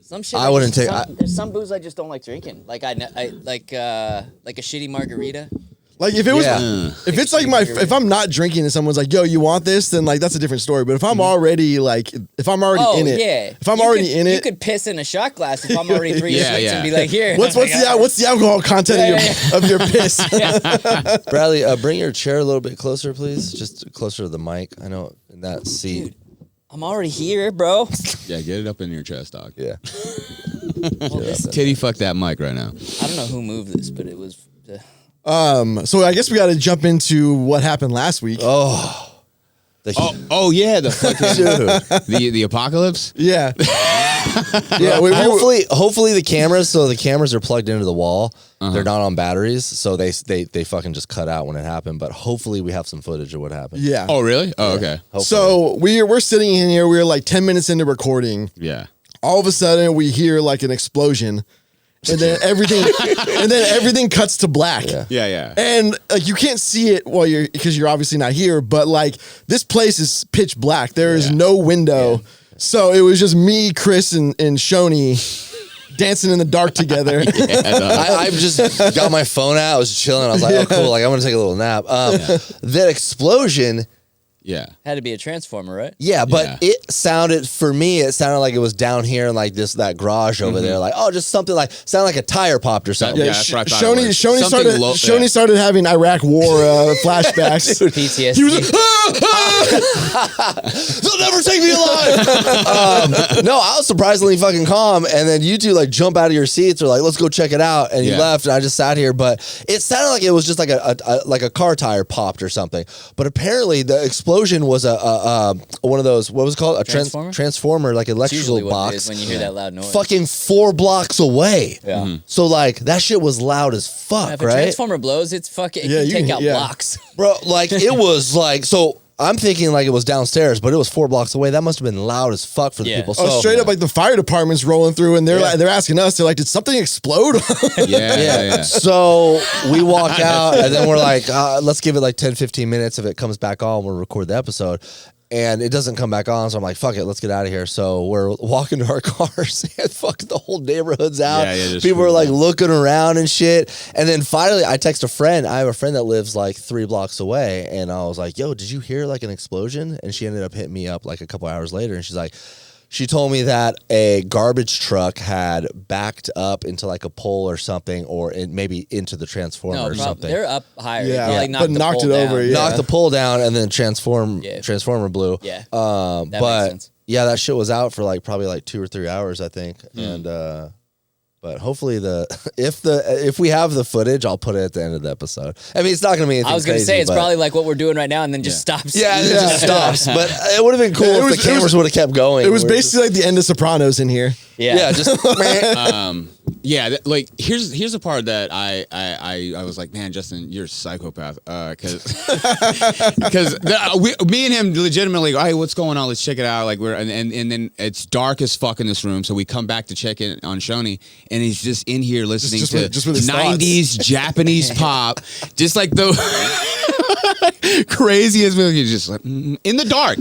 Some shit I wouldn't take. There's some booze I just don't like drinking. Like I like a shitty margarita. Like if it was, if it's like if I'm not drinking and someone's like, "Yo, you want this?" Then like that's a different story. But if I'm already like, if I'm already in it, if I'm already in it, you could piss in a shot glass if I'm already 3 drinks and be like, "Here." What's the alcohol content of your piss? Bradley, bring your chair a little bit closer, please. Just closer to the mic. I know in that seat. Dude, I'm already here, bro. Yeah, get it up in your chest, dog. Yeah. Titty fuck that mic right now. I don't know who moved this, but it was. So I guess we got to jump into what happened last week. Oh, yeah, the fucking the apocalypse. Yeah. Yeah. Hopefully the cameras. So the cameras are plugged into the wall. They're not on batteries, so they fucking just cut out when it happened. But hopefully we have some footage of what happened. Yeah. Oh really? Oh okay. Hopefully. So we're sitting in here. We're like 10 minutes into recording. Yeah. All of a sudden we hear like an explosion. And then everything cuts to black. Yeah. And like you can't see it because you're obviously not here, but like this place is pitch black. There is no window. Yeah. So it was just me, Chris, and Schoeny dancing in the dark together. I just got my phone out. I was chilling. I was like, oh cool, like I'm gonna take a little nap. That explosion. Yeah. Had to be a transformer, right? Yeah, but it sounded like it was down here in like that garage over there. Like, just something like sounded like a tire popped or something. Yeah, that's what I thought it was. Shoney started having Iraq War flashbacks. PTSD. He was like, they'll never take me alive. No, I was surprisingly fucking calm, and then you two like jump out of your seats or like, let's go check it out, and you left, and I just sat here. But it sounded like it was just like a car tire popped or something. But apparently the explosion was a one of those, what was it called? A transformer, like electrical box. It is when you hear that loud noise. Fucking 4 blocks away. Yeah. So like that shit was loud as fuck, if right? a transformer blows, it's fucking. It can take out blocks, bro. Like it was like so. I'm thinking like it was downstairs, but it was 4 blocks away. That must have been loud as fuck for the people. So straight up, like the fire department's rolling through, and they're asking us, they're like, "Did something explode?" Yeah. So we walk out, and then we're like, "Let's give it like 10, 15 minutes. If it comes back on, we'll record the episode." And it doesn't come back on, so I'm like, fuck it, let's get out of here. So we're walking to our cars, and fucking the whole neighborhood's out. People are like looking around and shit. And then finally, I text a friend. I have a friend that lives like 3 blocks away, and I was like, yo, did you hear like an explosion? And she ended up hitting me up like a couple hours later, and she's like, she told me that a garbage truck had backed up into like a pole or something, or maybe into the transformer or something. They're up higher. Yeah, but knocked it over. Yeah. Knocked the pole down, and then transformer blew. Yeah, that makes sense. Yeah, that shit was out for like probably like 2 or 3 hours, I think. And but hopefully if we have the footage, I'll put it at the end of the episode. I mean, it's not going to be anything I was going to say, it's probably like what we're doing right now and then just stops. Yeah, it just stops. But it would have been cool if the cameras would have kept going. It was basically like the end of Sopranos in here. Yeah. Just like here's the part that I was like, man, Justin, you're a psychopath, because me and him legitimately go, hey, what's going on? Let's check it out. Like and then it's dark as fuck in this room, so we come back to check in on Shoney, and he's just in here listening to 90s Japanese pop, just like the craziest movie. He's just like in the dark.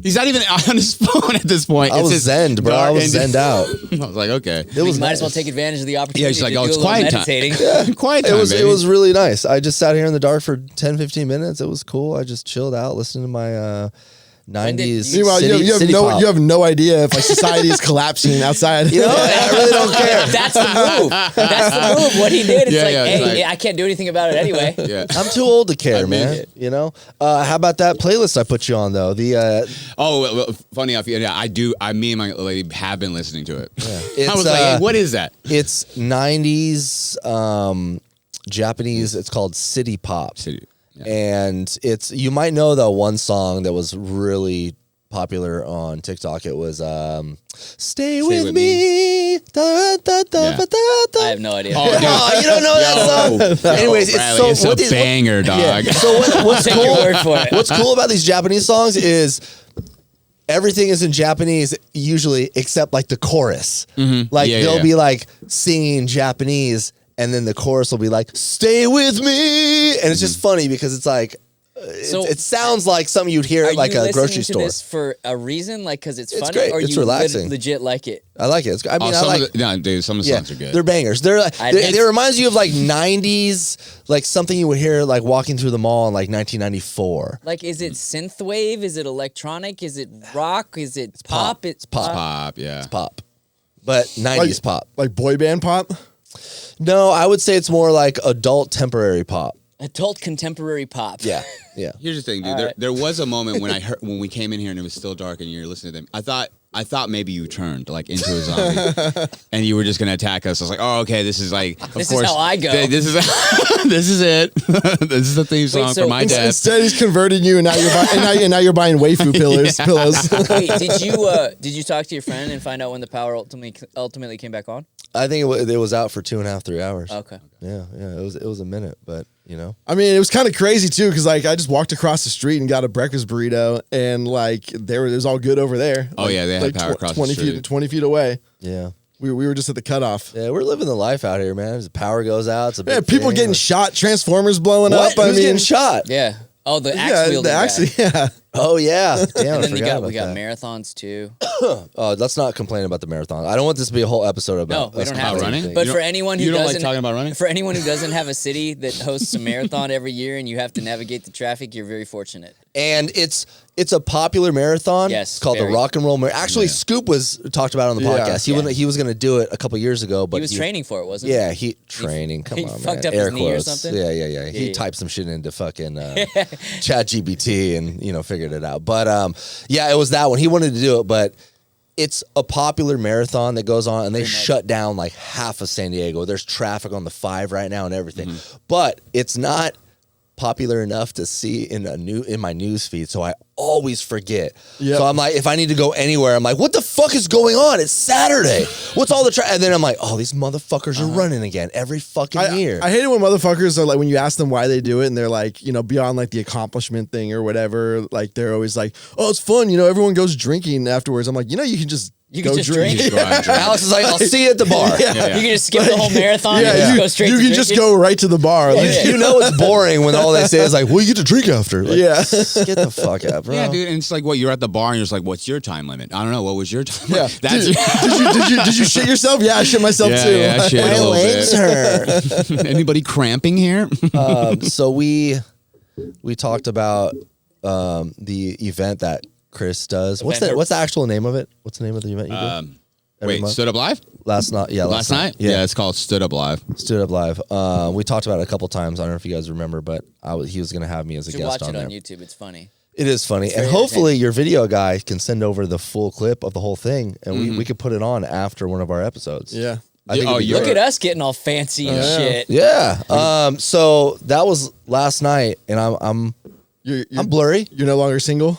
He's not even on his phone at this point. I was zened, bro. I was zened out. I was like, okay. Might as well take advantage of the opportunity. Yeah, she's like, to it's do quiet time. meditating. Quiet time, it was really nice. I just sat here in the dark for 10, 15 minutes. It was cool. I just chilled out, listening to my 90s. Meanwhile, you have no idea if like society is collapsing outside. You know, I really don't care. That's the move. That's the move. What he did. It's I can't do anything about it anyway. Yeah. I'm too old to care, man. You know. How about that playlist I put you on though? Funny enough, me and my lady have been listening to it. Yeah. I was like, hey, what is that? It's 90s Japanese. It's called city pop. Yeah. And you might know the one song that was really popular on TikTok. It was Stay With Me. I have no idea. Oh, you don't know that song? Anyways, it's a banger, dog. Yeah. So what's Take cool? your word for it. What's cool about these Japanese songs is everything is in Japanese usually, except like the chorus. Mm-hmm. Like they'll be like singing Japanese, and then the chorus will be like, stay with me. And it's just funny because it's like, So it sounds like something you'd hear at like a grocery store. Are you listening to this for a reason, like because it's funny, great. or It's you relaxing. legit like it? I like it. I mean, I like. Dude, some of the songs are good. They're bangers. They reminds you of like '90s, like something you would hear like walking through the mall in like 1994. Like, is it synthwave? Is it electronic? Is it rock? Is it pop? It's pop. Pop, yeah. It's pop, but '90s pop. Like boy band pop. No, I would say it's more like adult temporary pop. Adult contemporary pop. Yeah, yeah. Here's the thing, dude. There was a moment when when we came in here and it was still dark and you were listening to them. I thought maybe you turned like into a zombie and you were just gonna attack us. I was like, oh, okay, this is like, of This course, is how I go. This is this is it. This is the theme song so for my dad. Instead, he's converted you, and now you're buying waifu pillows. Wait, did you talk to your friend and find out when the power ultimately came back on? I think it was out for 2.5, 3 hours. Okay. Yeah. It was a minute, but you know. I mean, it was kind of crazy too, because like I just walked across the street and got a breakfast burrito, and like it was all good over there. Oh, like, yeah, they had like power across the street. 20 feet away. Yeah. We were just at the cutoff. Yeah, we're living the life out here, man. The power goes out. It's a big Yeah, people thing. getting shot, Transformers blowing What? up. Who's getting shot? Yeah. Oh, the axe Yeah, wielding the axe. guy. Yeah. Oh yeah. Damn, And I then forgot we got about that. marathons too. Oh, let's not complain about the marathon. I don't want this to be a whole episode about. No, we don't us have to. complaining. running? But You for don't- anyone who you don't like doesn't talking about running? for anyone who doesn't have a city that hosts a marathon every year and you have to navigate the traffic, you're very fortunate. And it's a popular marathon. Yes, It's called very. the Rock and Roll Marathon. Actually, Scoop was talked about it on the Yeah. podcast. He was going to do it a couple years ago, but He was training for it, wasn't Yeah, he training. Come he on, fucked man. up Air his knee or quotes. something? Yeah. He Yeah. typed some shit into fucking Chat GPT and figured it out. But yeah, it was that one. He wanted to do it, but it's a popular marathon that goes on, and they shut down like half of San Diego. There's traffic on the 5 right now and everything, but it's not popular enough to see in my news feed, so I always forget. Yep. So I'm like, if I need to go anywhere, I'm like, what the fuck is going on? It's Saturday. What's all the traffic? And then I'm like, oh, these motherfuckers are running again every fucking year. I hate it when motherfuckers are like, when you ask them why they do it, and they're like, beyond like the accomplishment thing or whatever, like they're always like, oh, it's fun. Everyone goes drinking afterwards. I'm like, you can just go just drink. drink. Alex is like, I'll see you at the bar. You can just skip the whole marathon and just go straight You to can just drinking. go right to the bar. Like, It's boring when all they say is like, well, you get to drink after. Like, Yeah. Get the fuck out, bro. Yeah, dude, and it's like, what, you're at the bar and you're just like, what's your time limit? I don't know, what was your time Yeah. limit? That's Did you shit yourself? Yeah, I shit myself too. Yeah, shit, a My little legs bit. hurt. Anybody cramping here? So we talked about the event that Chris does. What's the actual name of it? What's the name of the event you do? Every Wait, month? Stood Up Live? Last night. Yeah, Last night? Yeah, it's called Stood Up Live. Stood Up Live. We talked about it a couple times. I don't know if you guys remember, but he was going to have me as a You should guest watch on it there. on YouTube. It's funny. It is funny, and very hopefully your video guy can send over the full clip of the whole thing, and we could put it on after one of our episodes. Yeah. I think Oh, it'd be you're- Look at us getting all fancy and shit. Yeah. So that was last night, and I'm You're blurry. You're no longer single.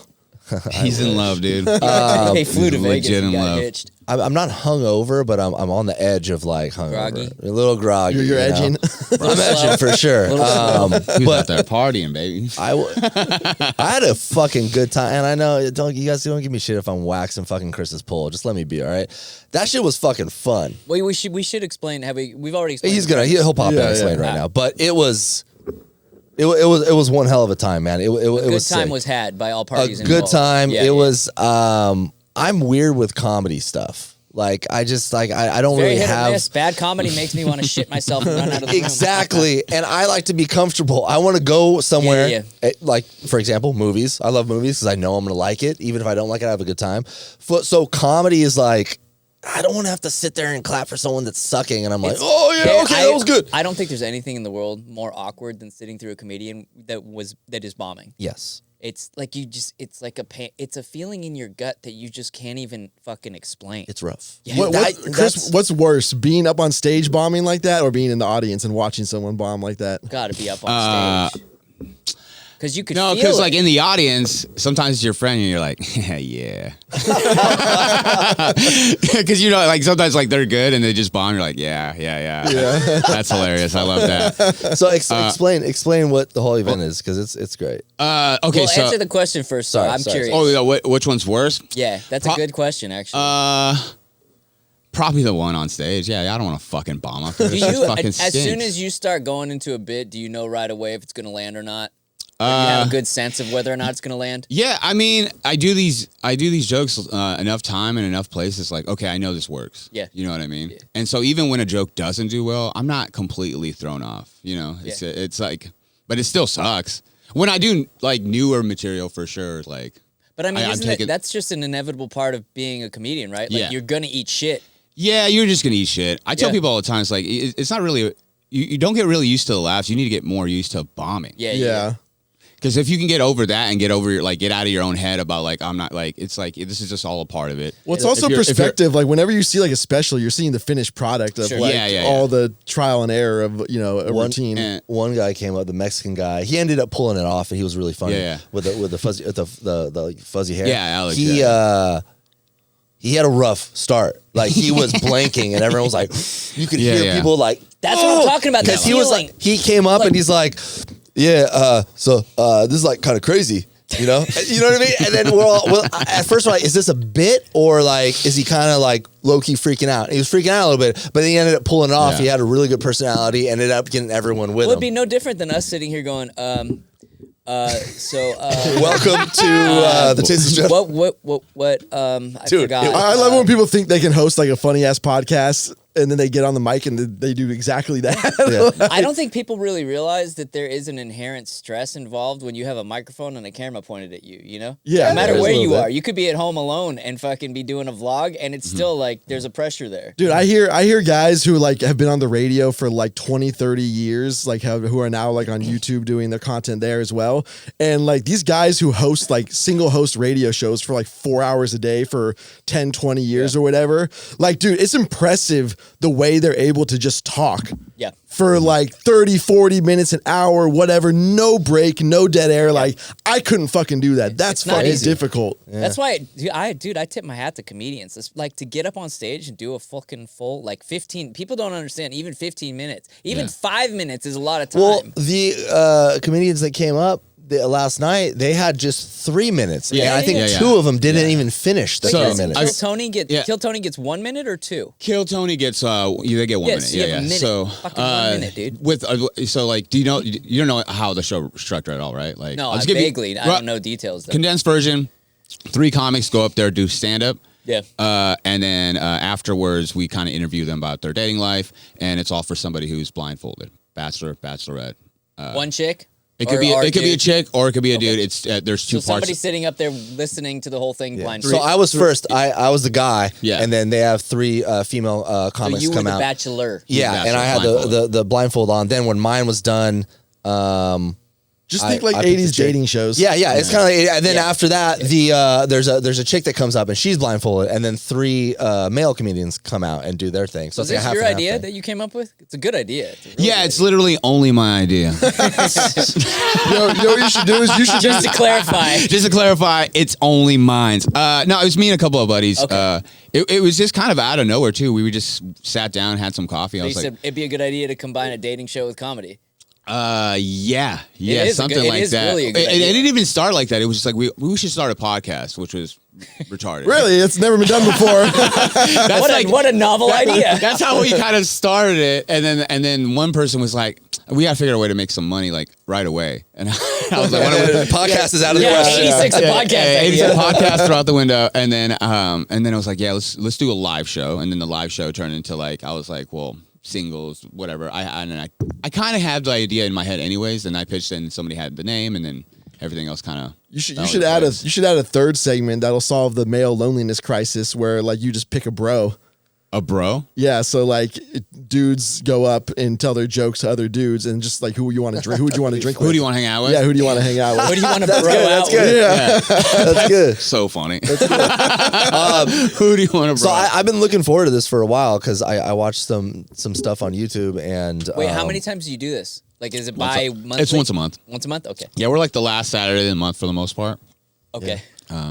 He's in love, dude. They flew to he's Vegas legit and in got love. hitched. I'm not hungover, but I'm on the edge of like hungover, Groggy? a little groggy. You're you know? edging. I'm edging for sure. He was But out there partying, baby. I had a fucking good time, and I know you guys don't give me shit if I'm waxing fucking Chris's pole. Just let me be, all right? That shit was fucking fun. Wait, we should explain. We've already explained. He'll pop in and explain right now, but it was one hell of a time, man. It a good was time sick. was had by all A parties good involved. time. Yeah, It was. I'm weird with comedy stuff. Like I just like I don't very really hit or have miss. Bad comedy makes me want to shit myself and run out of the room. exactly, and I like to be comfortable. I want to go somewhere, Yeah. like for example, movies. I love movies because I know I'm gonna like it, even if I don't like it. I have a good time. So comedy is like. I don't want to have to sit there and clap for someone that's sucking, and I'm like, oh yeah, okay, that was good. I don't think there's anything in the world more awkward than sitting through a comedian that is bombing. Yes. It's like it's like it's a feeling in your gut that you just can't even fucking explain. It's rough. Yeah. Chris, what's worse, being up on stage bombing like that, or being in the audience and watching someone bomb like that? Gotta be up on stage. Because you could No, feel because it. like in the audience, sometimes it's your friend and you're like, yeah. Because like sometimes like they're good and they just bomb. You're like, yeah. That's hilarious. I love that. So explain what the whole event is, because it's great. Okay, well, so answer the question first. So I'm curious. oh yeah, which one's worse? Yeah, that's a good question actually. Probably the one on stage. Yeah, I don't want to fucking bomb up there. Do It just you, fucking as soon stinks. as you start going into a bit, do you know right away if it's going to land or not? You have a good sense of whether or not it's gonna land. Yeah, I mean, I do these jokes enough time and enough places. Like, okay, I know this works. Yeah, you know what I mean. Yeah. And so even when a joke doesn't do well, I'm not completely thrown off. You know, it's like, but it still sucks when I do like newer material for sure. Like, but I mean, that's just an inevitable part of being a comedian, right? Like you're gonna eat shit. Yeah, you're just gonna eat shit. I tell people all the time, it's like it's not really. You don't get really used to the laughs. You need to get more used to bombing. Yeah. Because if you can get over that and get over your, like, get out of your own head about, like, I'm not, like, it's like, this is just all a part of it. Well, it's also perspective. Like, whenever you see, like, a special, you're seeing the finished product of, like, all the trial and error of, you know, a routine. One guy came up, the Mexican guy. He ended up pulling it off, and he was really funny with the fuzzy, the fuzzy hair. Yeah, Alex. He had a rough start. Like, he was blanking, and everyone was like, you could hear people like, that's what I'm talking about. Because he was like, he came up and he's like, so this is like kind of crazy, you know? You know what I mean? And then we're all, at first we're like, is this a bit or like, is he kind of like low-key freaking out? And he was freaking out a little bit, but he ended up pulling it off. He had a really good personality, ended up getting everyone with him. It would be no different than us sitting here going, welcome to the Tasteless Gentlemen. What I forgot. I love when people think they can host like a funny ass podcast and then they get on the mic and they do exactly that. I don't think people really realize that there is an inherent stress involved when you have a microphone and a camera pointed at you, you know? Yeah. No matter where you are. You could be at home alone and fucking be doing a vlog and it's still like there's a pressure there. Dude, I hear guys who like have been on the radio for like 20, 30 years, like who are now like on YouTube doing their content there as well. And like these guys who host like single host radio shows for like 4 hours a day for 10, 20 years or whatever. Like, dude, it's impressive the way they're able to just talk for like 30, 40 minutes, an hour, whatever, no break, no dead air. Like, I couldn't fucking do that. That's fucking difficult. That's why, I tip my hat to comedians. It's like to get up on stage and do a fucking full, like 15, people don't understand, even 15 minutes, even 5 minutes is a lot of time. Well, the comedians that came up last night, they had just 3 minutes. And I think two of them didn't even finish the 3 minutes. Kill Tony gets 1 minute or two? Kill Tony gets they get 1 minute. Yeah. A minute. So fucking 1 minute, dude. With so like, you don't know how the show structured at all, right? Like, no, vaguely. I don't know details though. Condensed version: 3 comics go up there, do stand up. Yeah. And then afterwards, we kind of interview them about their dating life, and it's all for somebody who's blindfolded, bachelor, bachelorette. One chick. It could be a chick or it could be a dude. It's there's two parts. So somebody sitting up there listening to the whole thing blind. So I was first. I was the guy. Yeah. And then they have 3 female comics come out. So you were the bachelor. Yeah, and I had the blindfold on. Then when mine was done, just think like 80s dating shows. Yeah. It's kind of like, and then after that, there's a chick that comes up and she's blindfolded, and then 3 male comedians come out and do their thing. So is this your idea that you came up with? It's a good idea. It's literally only my idea. Yo, what you should do is just to clarify. Just to clarify, it's only mine. No, it was me and a couple of buddies. Okay. It was just kind of out of nowhere too. We just sat down, had some coffee. I was like, it'd be a good idea to combine a dating show with comedy. Something like that. Really it didn't even start like that. It was just like we should start a podcast, which was retarded. Really, it's never been done before. What a novel idea. That's how we kind of started it, and then one person was like, "We got to figure out a way to make some money like right away." And I was like, "Podcast is out of the question." 86 podcast. 86 podcast through out the window, and then I was like, "Yeah, let's do a live show," and then the live show turned into like I was like, "Well." Singles, whatever. I kind of had the idea in my head anyways, and I pitched it and somebody had the name, and then everything else kind of. You should add a 3rd segment that'll solve the male loneliness crisis, where like you just pick a bro. A bro? Yeah, so like dudes go up and tell their jokes to other dudes, and just like who you want to drink, who would you want to drink with? Who do you want to hang out with? Yeah, who do you want to hang out with? Who do you want to bro good, out that's good. Yeah. That's good. So funny. That's good. Who do you want to bro? So I've been looking forward to this for a while because I watched some stuff on YouTube and. Wait, how many times do you do this? Like, is it bi-monthly? It's once a month. Once a month? Okay. Yeah, we're like the last Saturday of the month for the most part. Okay.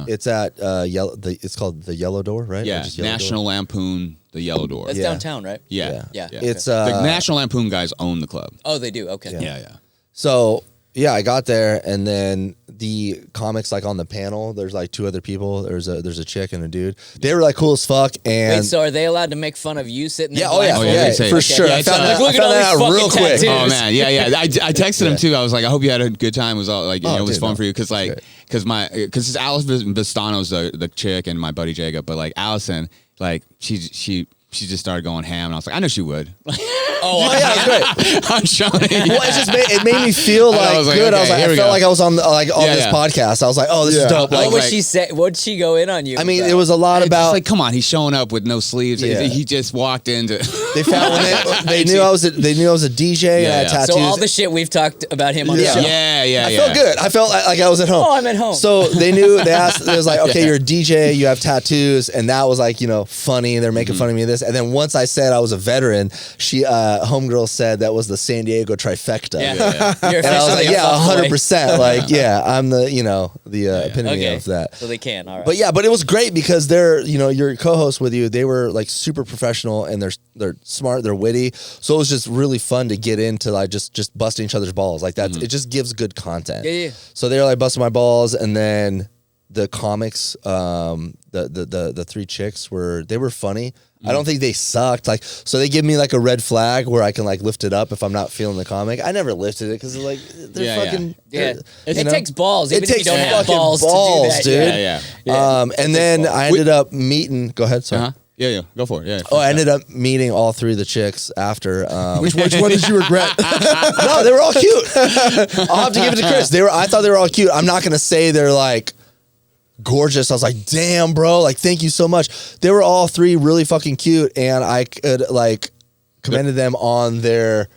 It's at it's called the Yellow Door, right? Yeah, National Lampoon, the Yellow Door. That's downtown, right? Yeah. It's the National Lampoon guys own the club. Oh, they do. Okay. Yeah. So yeah, I got there, and then the comics like on the panel. There's like 2 other people. There's a chick and a dude. They were like cool as fuck. And wait, so are they allowed to make fun of you sitting there? yeah, oh yeah, for okay. sure. Yeah, I found look at all that these out real fucking quick. tattoos. Oh man, yeah. I texted him too. I was like, I hope you had a good time. It was all like, it was fun for you because it's Alice Bastano's the chick and my buddy Jacob, but like Allison, like she just started going ham, and I was like, I know she would. Oh yeah, it was great. I'm showing. Well, it made me feel like good. I was like, I felt like I was on this podcast. I was like, oh, this is dope. What would she say? What'd she go in on you? I mean, it was a lot about like, come on, he's showing up with no sleeves. Yeah. He just walked into. They found they knew I was a DJ. And I had tattoos. So all the shit we've talked about him on the show. Yeah. I felt good. I felt like I was at home. Oh, I'm at home. So they knew. They asked. It was like, okay, you're a DJ. You have tattoos, and that was like, funny. They're making fun of me. This, and then once I said I was a veteran, she homegirl said that was the San Diego trifecta. Yeah. And I was like, yeah, 100%. Like, yeah, I'm the epitome of that. So they can. All right. But it was great because they're, your co-host with you, they were like super professional and they're smart, they're witty. So it was just really fun to get into like just busting each other's balls. Like that, it just gives good content. Yeah. So they were like busting my balls, and then the comics, the 3 chicks were funny. I don't think they sucked. Like, so they give me like a red flag where I can like lift it up if I'm not feeling the comic. I never lifted it because they're fucking. Yeah. It takes balls. Even It if takes you don't have fucking balls to do that. dude. Yeah. And then I ended up meeting. Go ahead. Sorry. Yeah. Go for it. Yeah. Oh, I ended up meeting all 3 of the chicks after. Which one did you regret? No, they were all cute. I'll have to give it to Chris. I thought they were all cute. I'm not gonna say they're like gorgeous. I was like, damn, bro, like, thank you so much. They were all 3 really fucking cute, and I could like commended them on their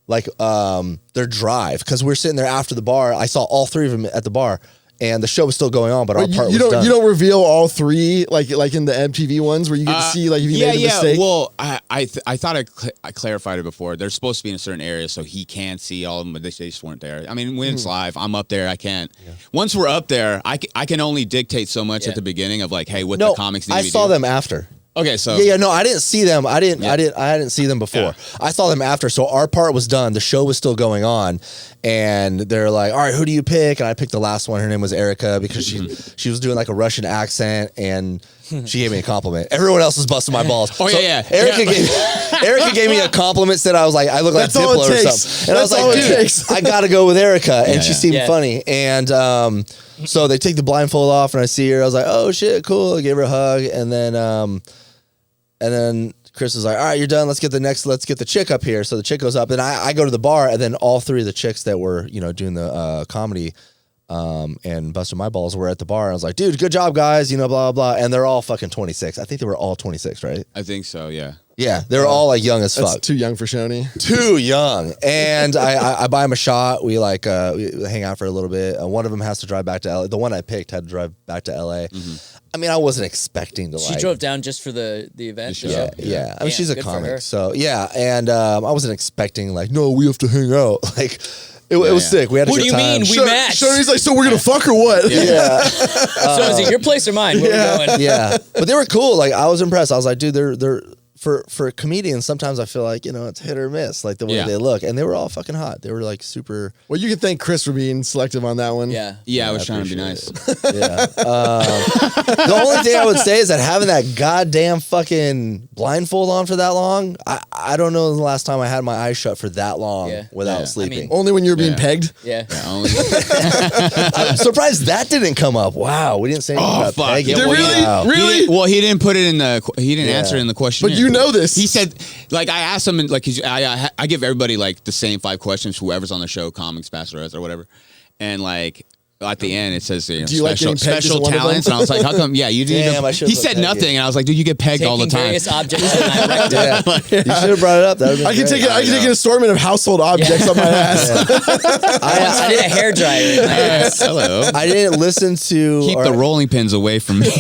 their drive because we're sitting there after the bar. I saw all 3 of them at the bar, and the show was still going on, but our part was done. You don't reveal all 3 like in the MTV ones where you get to see like if you made a mistake. Well, I thought I clarified it before. They're supposed to be in a certain area so he can see all of them, but they just weren't there. I mean, when it's live, I'm up there. I can't. Yeah. Once we're up there, I can only dictate so much at the beginning of like, hey, what the comics need to be. I saw them after. Okay, so no, I didn't see them. I didn't see them before. Yeah. I saw them after. So our part was done. The show was still going on, and they're like, "All right, who do you pick?" And I picked the last one. Her name was Erica because she was doing like a Russian accent, and she gave me a compliment. Everyone else was busting my balls. Oh so yeah. Erica gave me a compliment. Said I was like, I look like Diplo or something, and I was like, dude, I gotta go with Erica, and she seemed funny, and so they take the blindfold off, and I see her. I was like, oh shit, cool. I gave her a hug, and then Chris was like, all right, you're done. Let's get the chick up here. So the chick goes up, and I go to the bar, and then all 3 of the chicks that were, doing the comedy and busting my balls were at the bar. I was like, dude, good job, guys, blah, blah, blah. And they're all fucking 26. I think they were all 26, right? I think so, yeah. Yeah, they were all like young as fuck. That's too young for Schoeny. Too young. And I buy him a shot. We we hang out for a little bit. One of them has to drive back to LA. The one I picked had to drive back to LA. Mm-hmm. I mean, I wasn't expecting to She drove down just for the event. Yeah. I mean, she's a comic. So yeah, and I wasn't expecting no, we have to hang out. Like it was sick. We had a good time. What do you mean we matched? Schoeny's like, so we're gonna fuck or what? Yeah. So is it your place or mine? Where we going? Yeah. But they were cool. Like I was impressed. I was like, dude, they're for comedians, sometimes I feel like, it's hit or miss, like the way they look. And they were all fucking hot. They were like super. Well, you can thank Chris for being selective on that one. Yeah. I was trying to be nice. Yeah. The only thing I would say is that having that goddamn fucking blindfold on for that long, I don't know the last time I had my eyes shut for that long without sleeping. I mean, only when you were being pegged? Yeah. Only. I'm surprised that didn't come up. Wow. We didn't say anything about pegging. Did really? Wow. Really? He didn't put it in he didn't answer it in the questionnaire. But you know this. He said, like, I asked him, like, I give everybody, like, the same 5 questions, whoever's on the show, comics, bachelorettes, or whatever. And, like, at the end, it says, special talents. And I was like, how come? Yeah, you didn't. He said nothing. And I was like, dude, you get pegged all the time. Various objects on my rectum. You should have brought it up. That I can take an assortment of household objects on my ass. I did a hairdryer in my ass. Hello. I didn't listen to. Keep the rolling pins away from me.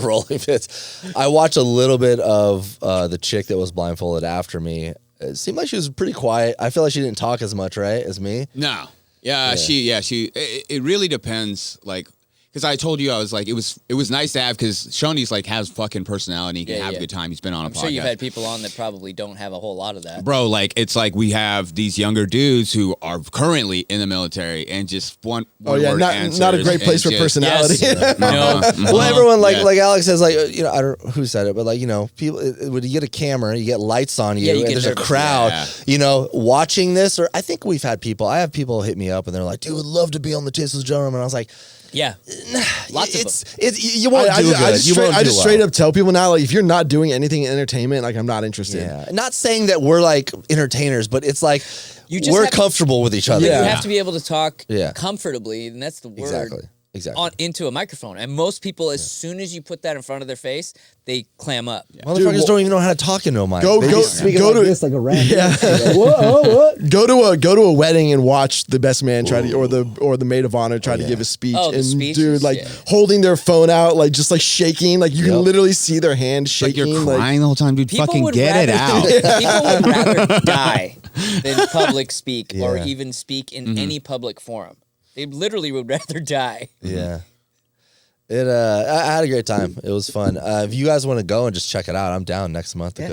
Rolling pins. I watched a little bit of the chick that was blindfolded after me. It seemed like she was pretty quiet. I feel like she didn't talk as much, right, as me. No. Yeah, she. It really depends, like, Because I told you I was like, it was nice to have because Schoony's like has fucking personality. He can have a good time. He's been on a podcast. I'm sure you've had people on that probably don't have a whole lot of that. Bro, like it's like we have these younger dudes who are currently in the military and just one word answers. Not a great place for personality. Yes. No. Well, everyone like Alex says, like, you know, I don't know who said it, but like, you know, people when you get a camera, you get lights on you, and there's a crowd, you know, watching this. Or I think I have people hit me up and they're like, dude, would love to be on the Tasteless Gentlemen. And I was like, yeah, lots of them. You won't do good. I just straight up tell people now, like, if you're not doing anything in entertainment, like, I'm not interested. Yeah. Not saying that we're like entertainers, but it's like we're comfortable with each other. You have to be able to talk Yeah. comfortably, and that's the word. Exactly. Into a microphone. And most people, as soon as you put that in front of their face, they clam up. Yeah. Motherfuckers don't even know how to talk into a mic. Go to this like a random. Yeah. What? Go to a wedding and watch the best man try to, or the maid of honor try to give a speech. Oh, the and speeches? dude, like holding their phone out, like just like shaking, like you can literally see their hand shaking. Like you're crying the whole time, dude. Fucking get it out. People would rather die than public speak or even speak in any public forum. They literally would rather die. Yeah. I had a great time. It was fun. If you guys want to go and just check it out, I'm down next month to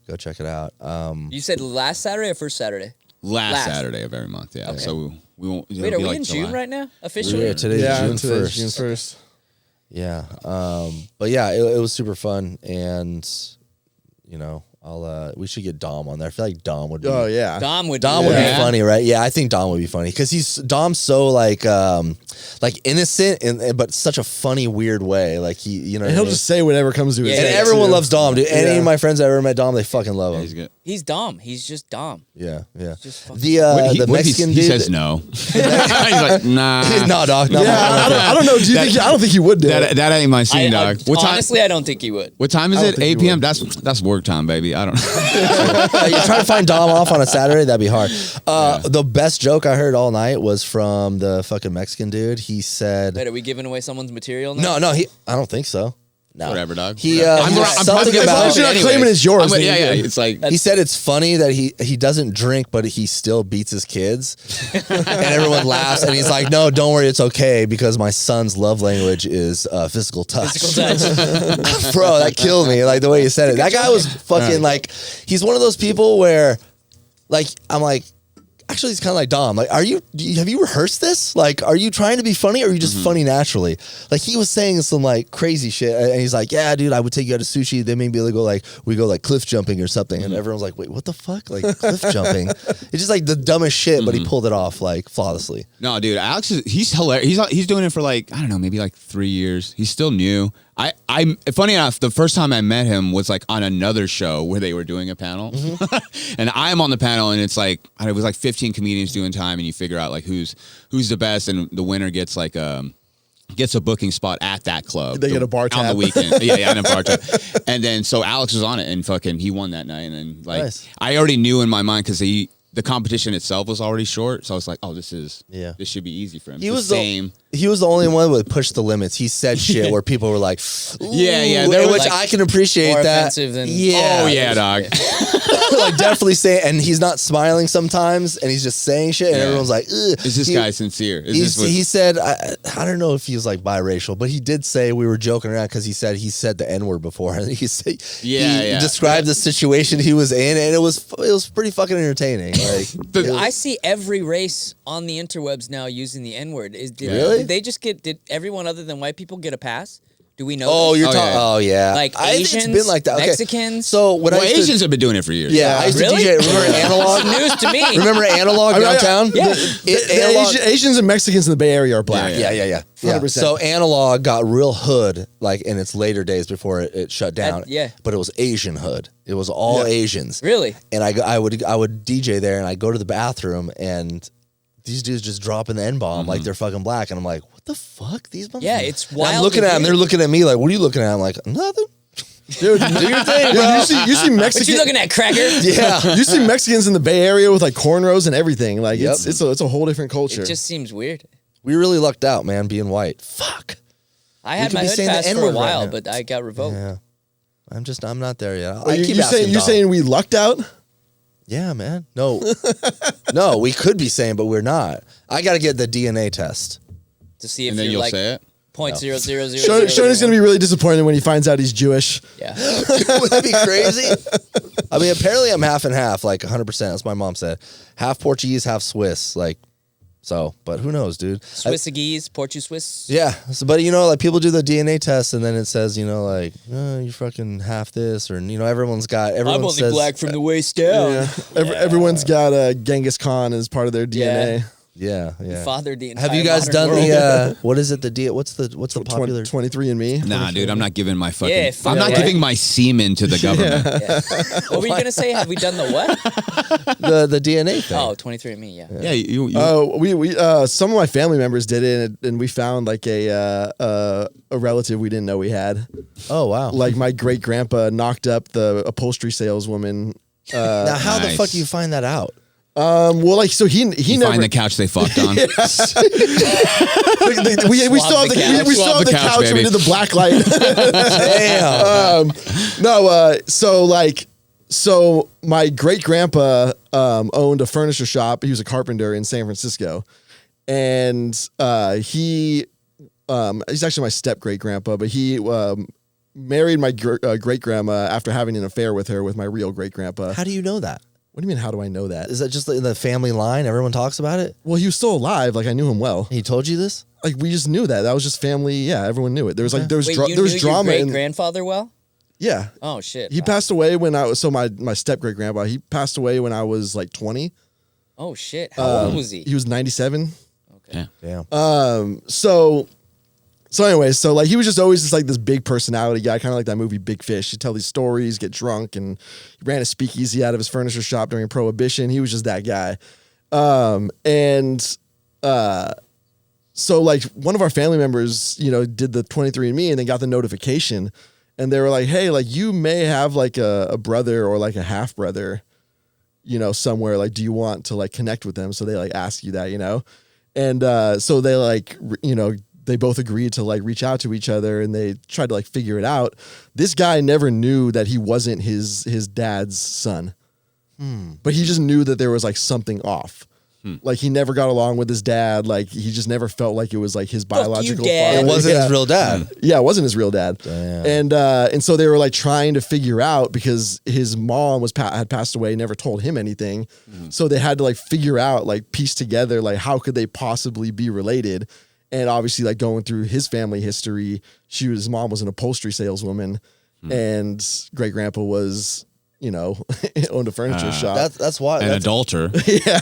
go check it out. You said last Saturday or first Saturday? Last Saturday of every month, yeah. Okay. So we won't. Wait, are we in June right now? Officially? Yeah, today's June 1st. June 1st. Yeah. But yeah, it was super fun, and you know, we should get Dom on there. I feel like Dom would be. Oh yeah, Dom would be funny, right? Yeah, I think Dom would be funny because Dom's so like innocent but such a funny weird way. Like he'll just say whatever comes to his head. And everyone loves Dom, dude. Any of my friends that ever met Dom, they fucking love him. He's good. He's Dom. He's just Dom. Yeah. The Mexican dude. He says no. He's like, nah. No, dog. No, I don't know. I don't think he would do it. That ain't my scene, dog. Honestly, I don't think he would. What time is it? 8 p.m. That's work time, baby. I don't know. You're trying to find Dom off on a Saturday? That'd be hard. The best joke I heard all night was from the fucking Mexican dude. He said, wait, are we giving away someone's material now? No, I don't think so. No. Whatever, dog. I'm something about you're not claiming it's yours. Yeah. It's like he said it's funny that he doesn't drink, but he still beats his kids, and everyone laughs. And he's like, "No, don't worry, it's okay because my son's love language is physical touch." Bro, that killed me. Like the way you said it. That guy was fucking like. He's one of those people where, like, I'm like. Actually, he's kind of like Dom. Like, have you rehearsed this? Like, are you trying to be funny or are you just funny naturally? Like, he was saying some like crazy shit, and he's like, "Yeah, dude, I would take you out to sushi. They maybe we go like cliff jumping or something." And everyone's like, "Wait, what the fuck? Like cliff jumping?" It's just like the dumbest shit, but he pulled it off like flawlessly. No, dude, Alex he's hilarious. He's doing it for like I don't know, maybe like 3 years. He's still new. I'm funny enough, the first time I met him was like on another show where they were doing a panel. And I'm on the panel and it was like 15 comedians doing time and you figure out like who's the best and the winner gets like gets a booking spot at that club. They get a bar tab. On the weekend. yeah, and a bar tab. And then so Alex was on it and fucking he won that night and then like nice. I already knew in my mind because the competition itself was already short, so I was like, "Oh, this should be easy for him." He was the only one who pushed the limits. He said shit where people were like, "Yeah, which like, I can appreciate more that." Offensive than, oh yeah, dog. Like definitely say, and he's not smiling sometimes, and he's just saying shit, and everyone's like, "Ugh." "Is this guy sincere?" He said, I don't know if he was like biracial, but he did say we were joking around because he said the N-word before, and he described the situation he was in, and it was pretty fucking entertaining. Like, I see every race on the interwebs now using the N-word. Really? Did everyone other than white people get a pass? Do we know? Oh, you're talking. Yeah. Oh, yeah. Like Asians, it's been like that. Okay. Mexicans. So Asians have been doing it for years. Yeah, I used to DJ. Remember Analog? News to me. Remember Analog downtown? The Asians and Mexicans in the Bay Area are black. Yeah. 100%. So Analog got real hood like in its later days before it shut down. But it was Asian hood. It was all Asians. Really? And I would DJ there, and I go to the bathroom, and these dudes just dropping the N-bomb like they're fucking black, and I'm like, what the fuck? These motherfuckers? Yeah, it's wild. And I'm looking at them, they're looking at me like, what are you looking at? I'm like, nothing. Dude, do your thing, bro. You see Mexicans. What you looking at, cracker? Yeah. You see Mexicans in the Bay Area with like cornrows and everything. Like it's a whole different culture. It just seems weird. We really lucked out, man, being white. Fuck. I had my hood pass for a while, but I got revoked. Yeah. I'm not there yet. You're saying we lucked out? Yeah, man. No, we could be saying, but we're not. I got to get the DNA test to see if and then you're you'll like, say it. .0000. Schoeny's gonna be really disappointed when he finds out he's Jewish. Yeah. Would that be crazy? I mean, apparently I'm half and half, like 100%. That's what my mom said. Half Portuguese, half Swiss. Like, so, but who knows, dude? Swissigese, Portu-Swiss. Yeah. So, but, like people do the DNA test and then it says, like, oh, you're fucking half this or, everyone I'm only says, black from the waist down. Yeah. Everyone's got Genghis Khan as part of their DNA. Yeah. Fathered the entire Have you guys done world. the, what is it, what's the popular? 23andMe? Nah, dude, I'm not giving my fucking. Yeah, I'm not giving my semen to the government. Yeah. What were you gonna say? Have we done the what? the DNA thing. Oh, 23andMe. Yeah. Yeah, you. We some of my family members did it, and we found like a relative we didn't know we had. Oh, wow. Like my great grandpa knocked up the upholstery saleswoman. Now, how the Nice. fuck do you find that out? Well, like so he You never find the couch they fucked on. we still have the couch and we baby. did the black light. Damn. So my great grandpa owned a furniture shop. He was a carpenter in San Francisco, and he's actually my step great grandpa, but he married my great grandma after having an affair with her with my real great grandpa. How do you know that? What do you mean? How do I know that? Is that just in the family line? Everyone talks about it? Well, he was still alive. Like I knew him well. He told you this? Like we just knew that. That was just family. Yeah, everyone knew it. There was like there was Wait, there you was knew drama. your in, great-grandfather well? yeah, Oh, shit. he Wow. passed away when I was my step great grandpa. He passed away when I was like 20. Oh, shit. How old was he? He was 97. Okay. Damn. So anyway, so like he was just always just like this big personality guy, kind of like that movie Big Fish. He'd tell these stories, get drunk, and he ran a speakeasy out of his furniture shop during Prohibition. He was just that guy. So like one of our family members, did the 23andMe and then got the notification, and they were like, "Hey, like you may have like a brother or like a half brother, somewhere. Like, do you want to like connect with them?" So they like ask you that, and so they like they both agreed to like reach out to each other and they tried to like figure it out. This guy never knew that he wasn't his dad's son, but he just knew that there was like something off. Like he never got along with his dad. Like he just never felt like it was like his biological Dad. father. It wasn't his real dad. Yeah, it wasn't his real dad. Damn. And so they were like trying to figure out because his mom had passed away, never told him anything. So they had to like figure out, like piece together, like how could they possibly be related? And obviously like going through his family history, his mom was an upholstery saleswoman and great grandpa was, owned a furniture shop. That's why. An That's, adulter.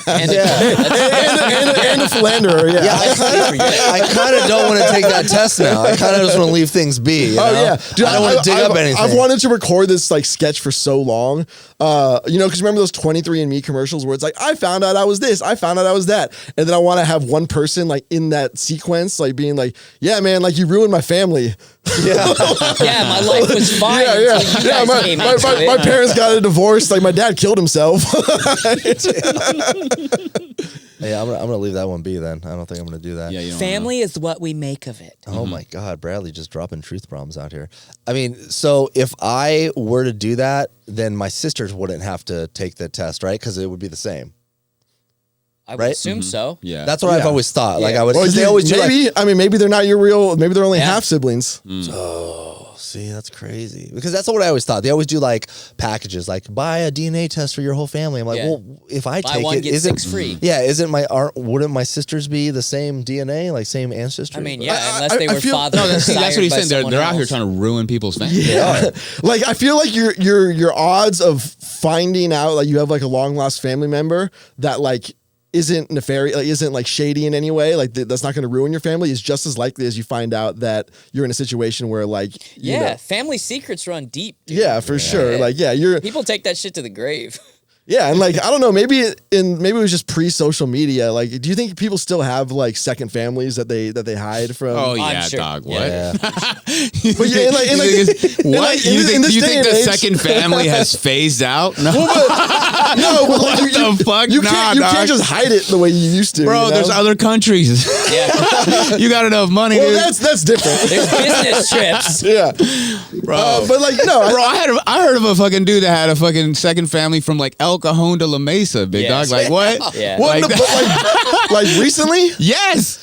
And and a philanderer. Yeah. yeah, I kind of don't want to take that test now. I kind of just want to leave things be. You know? Yeah, dude, I don't want to dig up anything. I've wanted to record this like sketch for so long, because remember those 23andMe commercials where it's like, I found out I was this, I found out I was that, and then I want to have one person like in that sequence, like being like, yeah, man, like you ruined my family. Yeah. yeah, my life was fine. Yeah. until you guys came into it. My parents got a divorce. Like my dad killed himself. Yeah, I'm gonna leave that one be then. I don't think I'm gonna do that. Yeah, you don't Family is what we make of it. Oh my God, Bradley just dropping truth bombs out here. I mean, so if I were to do that, then my sisters wouldn't have to take the test, right? Because it would be the same. I would Right? assume so. Yeah. That's what I've always thought. Like I would. Well, 'cause they always do like, maybe they're not your real. Maybe they're only Yeah. half siblings. see, that's crazy. Because that's what I always thought. They always do like packages, like buy a DNA test for your whole family. I'm like, Yeah. well, if I Buy take one, it, get isn't 6 free. Yeah, wouldn't my sisters be the same DNA, like same ancestry? I mean, yeah, unless they were feel- fathered. No, that's what he's by saying. They're someone out here else. trying to ruin people's families. Yeah. Like I feel like your odds of finding out like you have like a long lost family member that like isn't nefarious, like, isn't like shady in any way, like that's not going to ruin your family, is just as likely as you find out that you're in a situation where like you know- family secrets run deep. Dude. yeah, for sure. Like you're People take that shit to the grave. yeah, and like I don't know, maybe it was just pre-social media. Like, do you think people still have like second families that they hide from? Oh I'm yeah, sure. dog. What? Yeah. But yeah, and like, You think it's- what? in You think this you day think and the age- second family has phased out? No, no, but like What the fuck? you Nah, can't dog. just hide it the way you used to, bro. you know? There's other countries. Yeah, You got enough money, Well, dude. that's different. there's business trips. Yeah, Bro. but like no, Bro, I heard of a fucking dude that had a fucking second family from like El Cajon de La Mesa, big Yes. dog. Like what? Yeah. Well, Like, no, but like recently, yes.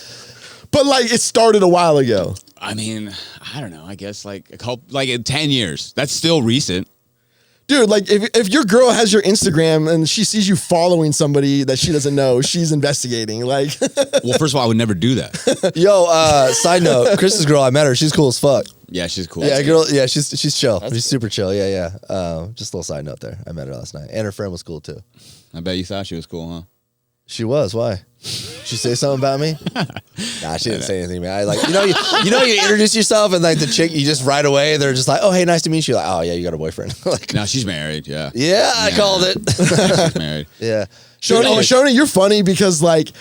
but like it started a while ago. I mean, I don't know. I guess like in 10 years. That's still recent. Dude, like if your girl has your Instagram and she sees you following somebody that she doesn't know, she's investigating. Like, well, first of all, I would never do that. Yo, side note, Chris's girl, I met her. She's cool as fuck. Yeah, she's cool. Yeah, girl. Yeah, she's chill. That's She's super chill. Yeah. Just a little side note there. I met her last night, and her friend was cool too. I bet you thought she was cool, huh? She was. Why? She say something about me? Nah, she didn't say anything, man. I like you introduce yourself and like the chick, you just right away they're just like, oh hey, nice to meet you. Like, oh yeah, you got a boyfriend. Like, no, she's married. Yeah. Yeah, I called it. She's married. Yeah. Schoeny, you're funny because like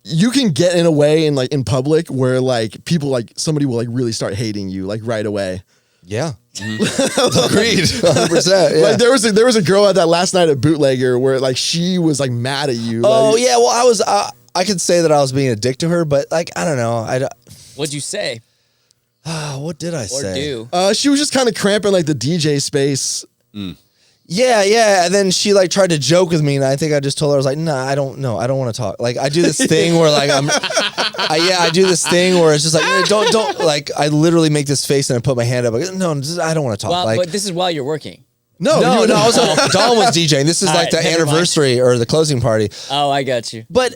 you can get in a way in like in public where like people like somebody will like really start hating you like right away. Yeah. Agreed. 100%. Yeah. Like there was a girl at that last night at Bootlegger where like she was like mad at you. Oh like, yeah, well I could say that I was being a dick to her, but like I don't know. What'd you say? What did I say? Or do? She was just kind of cramping like the DJ space. Yeah. And then she like tried to joke with me, and I think I just told her, I was like, nah, I don't know. I don't want to talk. Like I do this thing where like I do this thing where it's just like don't like I literally make this face and I put my hand up. Like, no, I don't want to talk. Well, like, but this is while you're working. No, I was Don was DJing. This is like right, the never anniversary or the closing party. Oh, I got you. But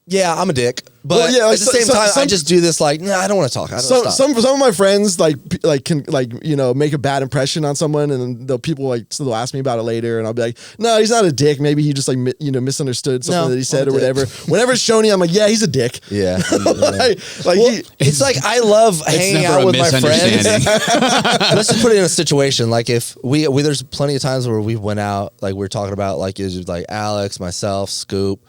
I'm a dick. But Well, yeah, like, at the same time, I just do this like, nah, I don't want to talk. Some of my friends like can like make a bad impression on someone, and people like so they'll ask me about it later, and I'll be like, no, he's not a dick. Maybe he just like misunderstood something that he said or whatever. Whenever it's Schoeny, I'm like, yeah, he's a dick. Yeah. It's like I love hanging out with my friends. Let's just put it in a situation like if there's plenty of times where we went out, like we were talking about like is like Alex, myself, Scoop.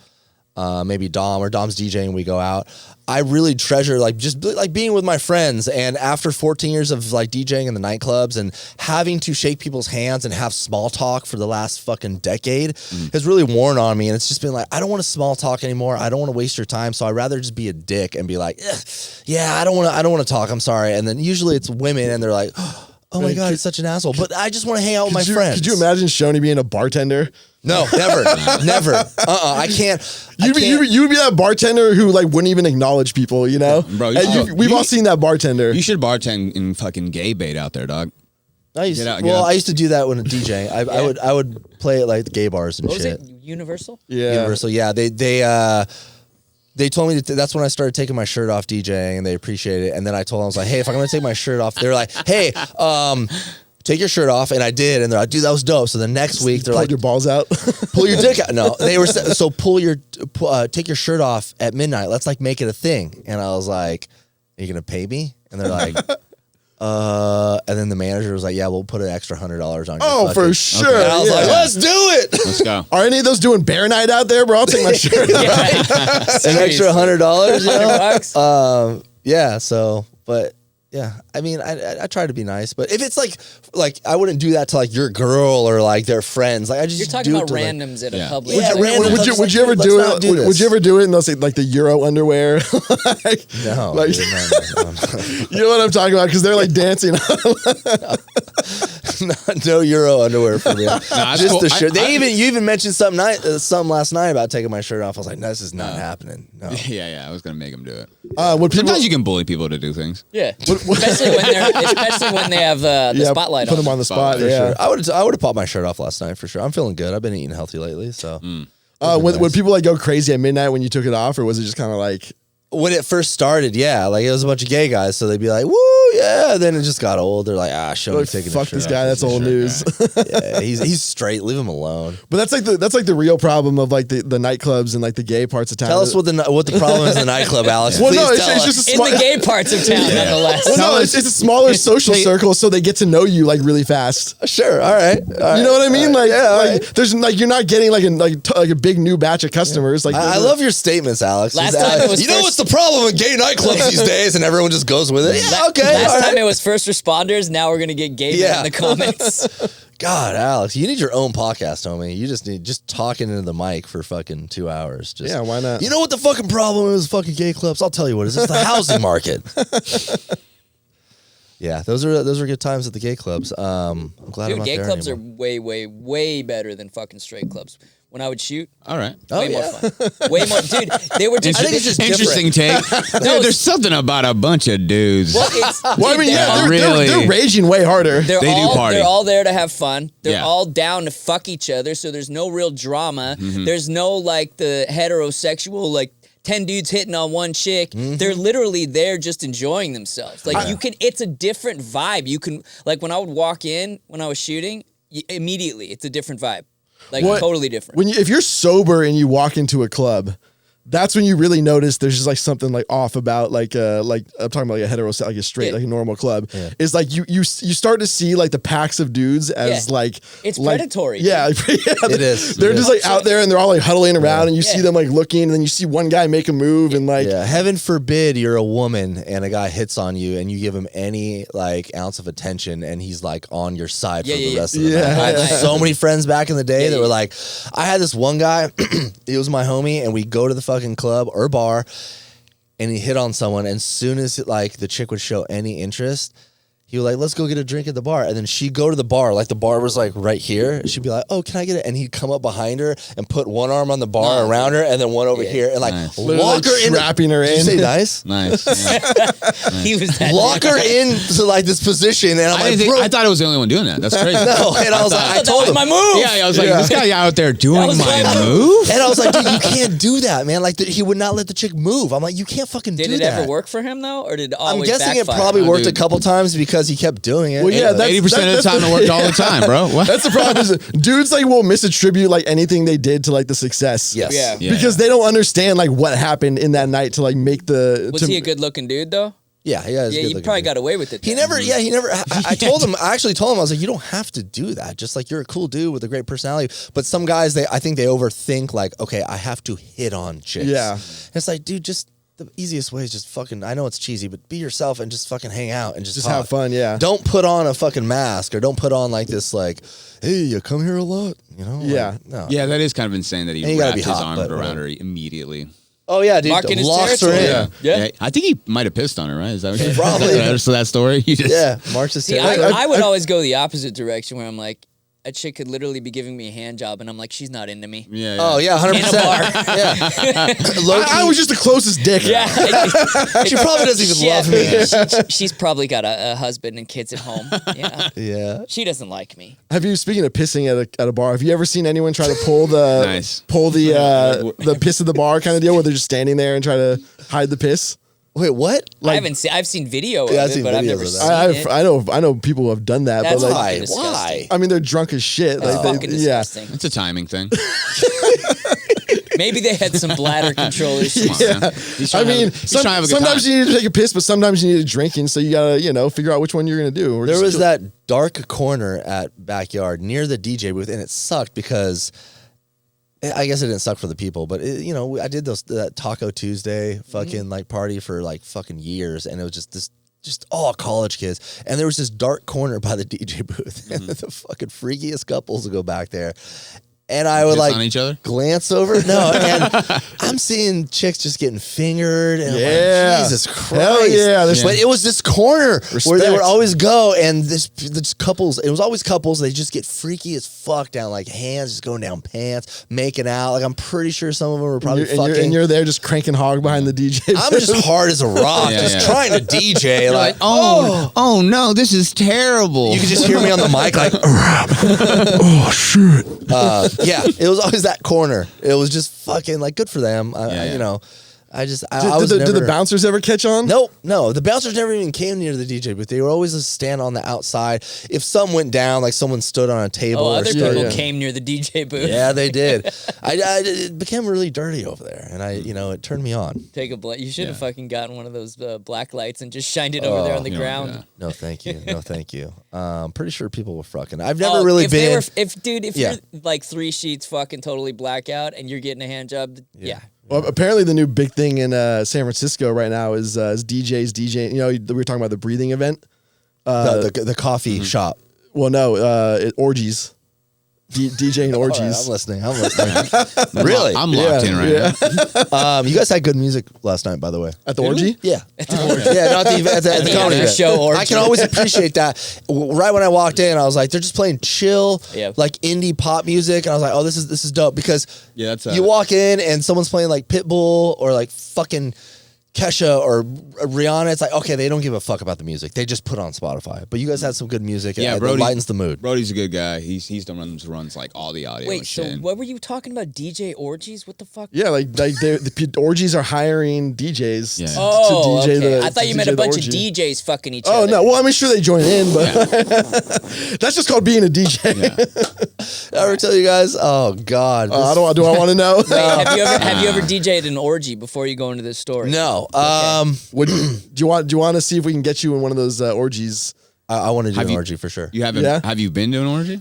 Maybe Dom or Dom's DJing, we go out. I really treasure like just like being with my friends. And after 14 years of like DJing in the nightclubs and having to shake people's hands and have small talk for the last fucking decade has really worn on me. And it's just been like, I don't want to small talk anymore. I don't want to waste your time. So I'd rather just be a dick and be like, yeah, I don't want to talk. I'm sorry. And then usually it's women and they're like, oh my God, he's such an asshole. But I just want to hang out with my friends. Could you imagine Schoeny being a bartender? No, never. I can't. You'd be that bartender who like wouldn't even acknowledge people, you know? Bro, we've all seen that bartender. You should bartend in fucking gay bait out there, dog. I used to do that when DJing. I would play at like the gay bars and What shit. was it? Universal? Yeah. Universal, yeah. They told me that's when I started taking my shirt off DJing, and they appreciated it. And then I told them, I was like, hey, if I'm gonna take my shirt off, they're like, hey, take your shirt off, and I did, and they're like, dude, that was dope. So the next week they're like, your balls out, pull your dick out. No, they were so take your shirt off at midnight. Let's like make it a thing. And I was like, are you gonna pay me? And they're like, and then the manager was like, yeah, we'll put an extra $100 on. Oh, for sure. And I was like, let's do it. Let's go. Are any of those doing bear night out there, bro? I'll take my shirt off. An extra $100. You know? $100? Yeah. So, but. Yeah, I mean, I try to be nice, but if it's like I wouldn't do that to like your girl or like their friends. Like I just You're talking do about it to, randoms at a public. Yeah, Would you ever do it? Would you ever do it in those like the Euro underwear? Like, no, like, dude, no. You know what I'm talking about? Because they're like dancing. No Euro underwear for me. Just cool. the shirt. You even mentioned something last night about taking my shirt off. I was like, no, this is not happening. No. Yeah. I was gonna make him do it. Sometimes you can bully people to do things. Yeah, especially when they have the spotlight put on them on the spot. For Yeah, sure. I would have popped my shirt off last night for sure. I'm feeling good. I've been eating healthy lately, so. Would people like go crazy at midnight when you took it off, or was it just kind of like? When it first started, yeah, like it was a bunch of gay guys, so they'd be like, "Woo, yeah." Then it just got old. They're like, "Show me taking fuck this guy. That's old news." Yeah, he's straight. Leave him alone. But that's like the real problem of like the nightclubs and like the gay parts of town. Tell us what the problem is in the nightclub, Alex. Well, Please no, tell us. just in the gay parts of town, nonetheless. Well, no, it's a smaller social circle, so they get to know you like really fast. Sure, all right. You know what I mean? Like, right. There's like you're not getting like a big new batch of customers. Like I love your statements, Alex. Last time it was you know what's the problem with gay nightclubs these days, and everyone just goes with it. Yeah, okay. Last time it was first responders. Now we're gonna get gay men in the comments. God, Alex, you need your own podcast, homie. You just need talking into the mic for fucking 2 hours. Yeah, why not? You know what the fucking problem is? Fucking gay clubs. I'll tell you what it is. It's the housing market. Yeah, those are good times at the gay clubs. I'm glad I'm not gay there clubs anymore. are way, way, way better than fucking straight clubs. when I would shoot. All right. Way more fun. Way more, dude. They were just. I think it's just interesting take. Dude, there's something about a bunch of dudes. Well, I mean, they're raging way harder. They do party. They're all there to have fun. They're Yeah. all down to fuck each other. So there's no real drama. Mm-hmm. There's no like the heterosexual 10 dudes hitting on one chick. They're literally there just enjoying themselves. Like it's a different vibe. You can like when I would walk in when I was shooting, immediately it's a different vibe. Like totally different. If you're sober and you walk into a club, that's when you really notice there's just like something like off about like I'm talking about like a hetero, like a straight, like a normal club. Yeah. It's like you start to see like the packs of dudes as like it's predatory. Yeah, it is. They're just like out there and they're all like huddling around and you see them like looking and then you see one guy make a move and like heaven forbid you're a woman and a guy hits on you and you give him any like ounce of attention and he's like on your side for the rest of the night. I had so many friends back in the day that were like, I had this one guy, he was my homie, and we go to the fucking club or bar and he hit on someone, and as soon as like the chick would show any interest, he would like, let's go get a drink at the bar. And then she'd go to the bar, like the bar was like right here. She'd be like, oh, can I get it? And he'd come up behind her and put one arm on the bar around her and then one over here and like lock her in. Trapping her in. Did you say nice? Nice. He was that lock her in to like this position. And I'm I thought I was the only one doing that. That's crazy. No, and I was like, I told him my move. Yeah, I was like, this guy out there doing my move? And I was like, dude, you can't do that, man. Like, he would not let the chick move. I'm like, you can't fucking do that. Did it ever work for him, though? Or did it always I'm guessing backfire? it probably worked a couple times because he kept doing it. Well, yeah, 80% of the time it worked all the time, bro. What? That's the problem. Is dudes like will misattribute like anything they did to like the success. Yes. Yeah. Because they don't understand like what happened in that night to like make the. Was he a good-looking dude, though? Yeah, you probably got away with it. He never. I told him. I actually told him. I was like, you don't have to do that. Just like you're a cool dude with a great personality. But some guys, I think they overthink. Like, okay, I have to hit on chicks. Yeah. And it's like, dude, just the easiest way is just fucking. I know it's cheesy, but be yourself and just fucking hang out and just talk. Have fun. Yeah. Don't put on a fucking mask or don't put on like this like, hey, you come here a lot. You know. Yeah. Like, no. Yeah, that is kind of insane that he And wrapped be his hot, arm but around her immediately. Oh yeah, dude. Marking his Locks her in. territory. Yeah. I think he might have pissed on her, right? Is that what you're Probably. So that story? You just, Yeah, marks his See, territory. I would always go the opposite direction where I'm like, a chick could literally be giving me a hand job, and I'm like, she's not into me. Yeah. Oh yeah, 100%. I was just the closest dick. Yeah. She probably doesn't even love me. She's probably got a husband and kids at home. Yeah. Yeah. She doesn't like me. Have you, speaking of pissing at a bar, have you ever seen anyone try to pull the Nice. the piss of the bar kind of deal where they're just standing there and try to hide the piss? Wait, what? I've seen video Yeah, I've of seen it, but I've videos never of seen that. it. I know people who have done that, That's but like, fucking Why? disgusting. I mean, they're drunk as shit. That's Like, fucking yeah. disgusting. It's a timing thing. Maybe they had some bladder control issues. Come on, man. He's I trying to have mean, a- he's trying to have a good sometimes time. you need to take a piss, but sometimes you need a drinking. So you gotta, figure out which one you're gonna do. Or There just- was that dark corner at Backyard near the DJ booth, and it sucked because I guess it didn't suck for the people, but I did that Taco Tuesday fucking like party for like fucking years, and it was just all college kids, and there was this dark corner by the DJ booth, and the fucking freakiest couples would go back there. And I would Piss like on each other? glance over. No, and I'm seeing chicks just getting fingered. And I'm like, Jesus Christ. Hell yeah. But it was this corner where they would Respect. always go, and this couples, it was always couples, they just get freaky as fuck down, like hands just going down pants, making out. Like I'm pretty sure some of them were probably fucking. and you're there just cranking hog behind the DJ. I'm just hard as a rock, just trying to DJ. Like, oh no, this is terrible. you could just hear me on the mic, like, oh shit. Yeah, it was always that corner. It was just fucking like good for them. I was Did never. the bouncers ever catch on? No. The bouncers never even came near the DJ booth. They were always just stand on the outside. If some went down, like someone stood on a table. Oh, or other started- people came near the DJ booth. Yeah, they did. It became really dirty over there, and it turned me on. Take a You should have fucking gotten one of those black lights and just shined it over there on the ground. yeah. No, thank you. No, thank you. I'm pretty sure people were fucking. I've never really been. If you're like 3 sheets fucking totally blackout and you're getting a hand job, yeah. Well, apparently the new big thing in San Francisco right now is DJs DJing. We were talking about the breathing event. The coffee shop. Well, no, orgies. DJing orgies. I'm listening. Really? I'm locked in right now. You guys had good music last night, by the way. At the orgy? Yeah. At the orgy. Yeah, not at the comedy event. show orgy. I can always appreciate that. Right when I walked in, I was like, they're just playing chill, like indie pop music. And I was like, oh, this is dope. Because you walk in and someone's playing like Pitbull or like fucking Kesha or Rihanna, it's like, okay, they don't give a fuck about the music. They just put on Spotify. But you guys had some good music. Yeah, it Brody lightens the mood. Brody's a good guy. He's done runs like all the audio. Wait, and so shit. what were you talking about? DJ orgies? What the fuck? Yeah, like the orgies are hiring DJs. Yeah. Oh, to DJ okay. the, I thought you meant a bunch of DJs fucking each other. Oh no, well I'm sure they join in, but that's just called being a DJ. Did I ever tell you guys? Oh God. Do I want to know? Have you ever DJ'd an orgy before you go into this story? No. Do you want to see if we can get you in one of those orgies? I want to do an orgy for sure. You haven't? Yeah? Have you been to an orgy?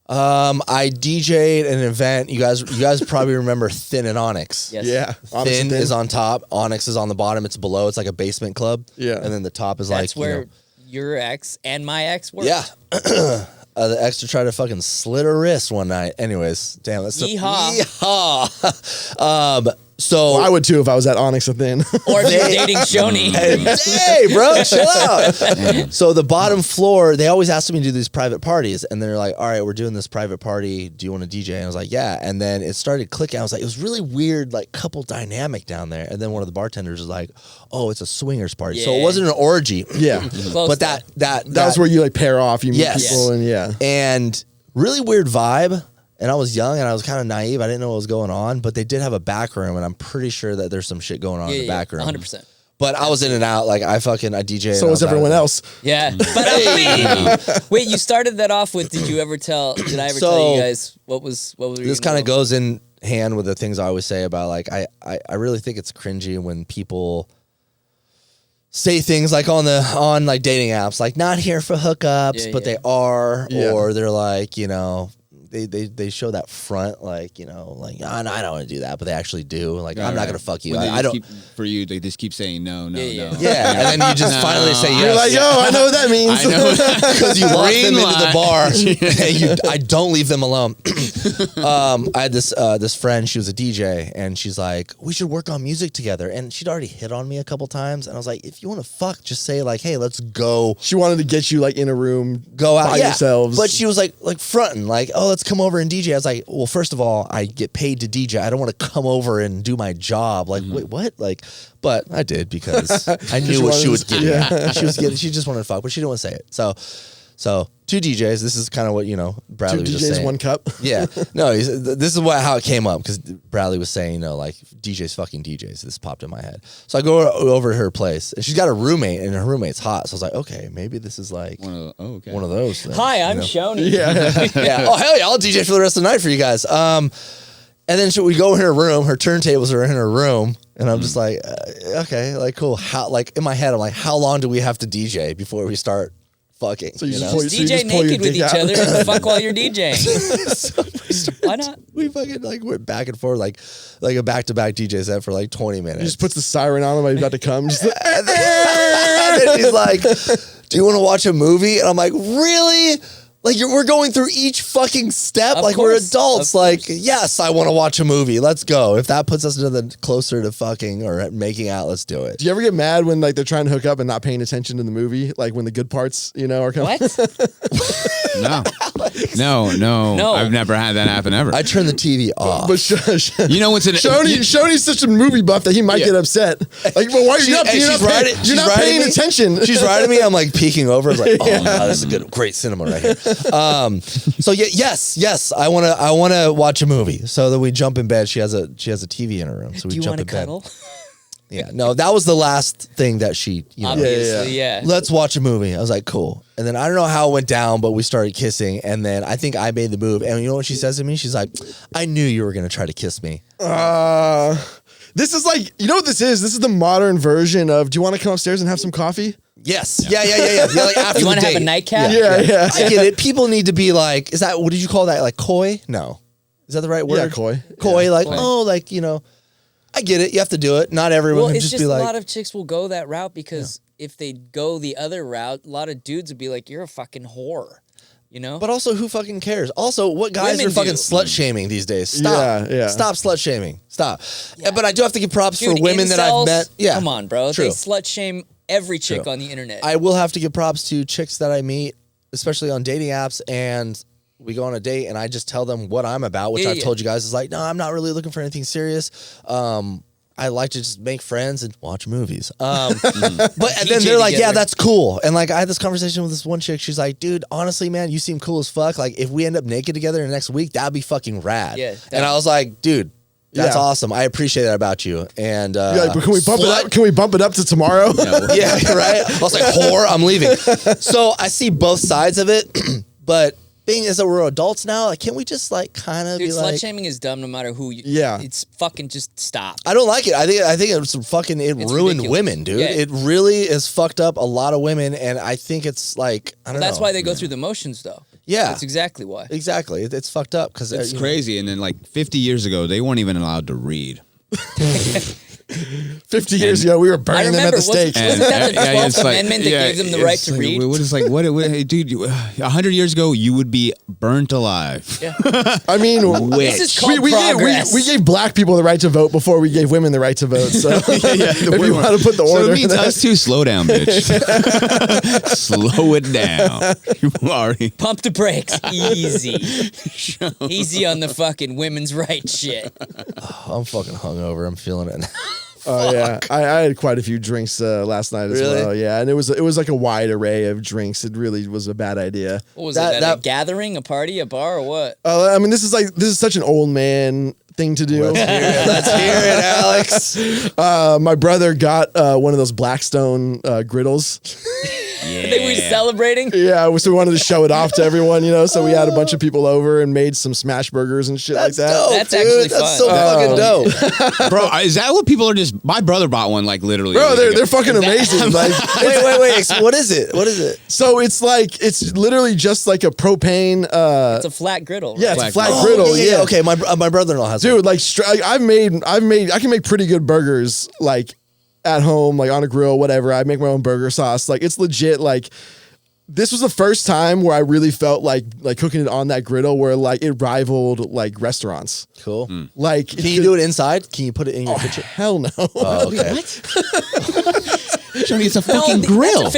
I DJ'd an event. You guys probably remember Thin and Onyx. Yes. Yeah. Thin is on top, Onyx is on the bottom. It's below. It's like a basement club. Yeah. And then the top is That's like where your ex and my ex were. Yeah. The extra tried to fucking slit her wrist one night. Anyways, damn, that's Yeehaw. Yeehaw. So I would too if I was at Onyx or Thin. Or if you're dating Schoeny. Hey, bro, chill out. So the bottom floor, they always ask me to do these private parties, and they're like, "All right, we're doing this private party. Do you want to DJ?" And I was like, "Yeah." And then it started clicking. I was like, "It was really weird, like couple dynamic down there." And then one of the bartenders was like, "Oh, it's a swingers party." So it Yeah. wasn't an orgy. Yeah. Close But though. that That's where you like pair off, you meet Yes. people, and yeah. and really weird vibe. And I was young and I was kind of naive. I didn't know what was going on, but they did have a back room, and I'm pretty sure that there's some shit going on in the back room. 100%. But I was in and out. Like I DJ. So was everyone else. Yeah. But wait, you started that off with, did I ever tell you guys what was This kind of goes in hand with the things I always say about like I really think it's cringy when people say things like on like dating apps, like not here for hookups, but they are, or they're like, they show that front, like, like, oh, no, I don't want to do that, but they actually do. Like, I'm not going to fuck you. I don't. They just keep saying no. Yeah. And then you just finally say yes. You're like, yo, I know what that means. I know. Because you locked them into the bar. I don't leave them alone. I had this friend, she was a DJ, and she's like, we should work on music together. And she'd already hit on me a couple times. And I was like, if you want to fuck, just say like, hey, let's go. She wanted to get you like in a room, go out by yourselves. But she was like fronting, like, oh, let's come over and DJ. I was like, well, first of all, I get paid to DJ. I don't want to come over and do my job. Like, wait, what? Like, but I did because I knew what she was getting. Yeah. She just wanted to fuck, but she didn't want to say it. So two DJs. This is kind of what Bradley was just saying. 2 DJs, 1 cup. Yeah, no. This is how it came up because Bradley was saying, like DJs fucking DJs. This popped in my head. So I go over to her place, and she's got a roommate, and her roommate's hot. So I was like, okay, maybe this is like one of those things. Hi, I'm Schoeny. Yeah. Oh hell yeah, I'll DJ for the rest of the night for you guys. And then we go in her room. Her turntables are in her room. And I'm just like, okay, like cool. How, like in my head, I'm like, how long do we have to DJ before we start fucking? So you know? just DJ naked with each other and fuck while you're DJing. Why not? We fucking like went back and forth like a back-to-back DJ set for like 20 minutes. He just puts the siren on him while he's about to come. Just like, and then he's like, do you want to watch a movie? And I'm like, really? Like we're going through each fucking step. Of like course. we're adults. Like, yes, I want to watch a movie. Let's go. If that puts us closer to fucking or making out, let's do it. do you ever get mad when like they're trying to hook up and not paying attention to the movie? Like when the good parts, are coming. What? No. I've never had that happen ever. I turn the TV off. But what's in it? Shoney's such a movie buff that he might get upset. Like, but why are you you're not paying attention? She's riding me. I'm like peeking over. It's like, oh no, this is great cinema right here. So yes, I wanna watch a movie. So then we jump in bed. She has a TV in her room. So we Do you jump want in to bed. cuddle? Yeah, no, that was the last thing that she, Obviously, yeah. let's watch a movie. I was like, cool. And then I don't know how it went down, but we started kissing. And then I think I made the move. And you know what she says to me? She's like, I knew you were going to try to kiss me. This is like, you know what this is? This is the modern version of, do you want to come upstairs and have some coffee? Yes. Yeah. Like after You want to have a date. nightcap? Yeah. I get it. People need to be like, what did you call that? Like coy? No. Is that the right word? Yeah, coy. Coy, Yeah. like, Coy. oh, like, I get it. You have to do it. Not everyone Well, can it's just just be a like, lot of chicks will go that route because if they go the other route, a lot of dudes would be like, you're a fucking whore. You know? But also, who fucking cares? Also, what guys Women are fucking do. slut shaming these days? Stop. Yeah. Stop slut shaming. Stop. But I do have to give props Dude, for women that I've incels, met. Yeah. Come on, bro. True. They slut shame every chick True. on the internet. I will have to give props to chicks that I meet, especially on dating apps, and we go on a date and I just tell them what I'm about, which I've told you guys is like, no, I'm not really looking for anything serious. I like to just make friends and watch movies. But and then they're like, yeah, that's cool. And like I had this conversation with this one chick. She's like, dude, honestly, man, you seem cool as fuck. Like if we end up naked together in the next week, that'd be fucking rad. Yeah, and I was like, dude, that's awesome. I appreciate that about you. And but can we bump it up? Can we bump it up to tomorrow? Yeah, right. I was like, whore, I'm leaving. So I see both sides of it, but being as that we're adults now, like, can't we just like kind of be slut like, shaming is dumb no matter who you. Yeah. It's fucking just stop. I don't like it. I think it's fucking it ruined ridiculous. women, dude. Yeah. It really has fucked up a lot of women, and I think it's like I don't know. That's why they go through the motions, though. Yeah. That's exactly why. Exactly. It's fucked up because It's crazy. And then like 50 years ago, they weren't even allowed to read. 50 years ago, we were burning them at the stake. Wasn't that the 12th Amendment that gave them the right to read? What is like, hey, dude, 100 years ago, you would be burnt alive. Yeah. I mean, This is called progress. we gave black people the right to vote before we gave women the right to vote. So if you want to put the So order it means in that. us too. Slow down, bitch. Slow it down. You already. Pump the brakes. Easy. Easy on the fucking women's rights shit. I'm fucking hungover. I'm feeling it. Oh yeah, I had quite a few drinks last night as Really? well. Yeah, and it was like a wide array of drinks. It really was a bad idea. What was it? A gathering, a party, a bar, or what? I mean, this is such an old man thing to do. Let's hear it, Alex. My brother got one of those Blackstone griddles. They were celebrating. Yeah, so we wanted to show it off to everyone, you know. So we had a bunch of people over and made some smash burgers and shit like that. Dope, That's dude. actually That's fun. so fucking dope. Bro, is that what people are just. My brother bought one, like, literally. Bro, they're fucking amazing. Like, Wait. What is it? What is it? so it's literally just like a propane. It's a flat griddle. Yeah, right? it's a flat griddle. Yeah. Okay, my brother-in-law has Dude, one. like I can make pretty good burgers like at home, like on a grill, whatever. I make my own burger sauce. Like it's legit. Like this was the first time where I really felt like cooking it on that griddle where like it rivaled like restaurants. Cool. Like, Can you do it inside? Can you put it in your kitchen? Hell no. Oh, okay. Johnny, it's a No, fucking grill.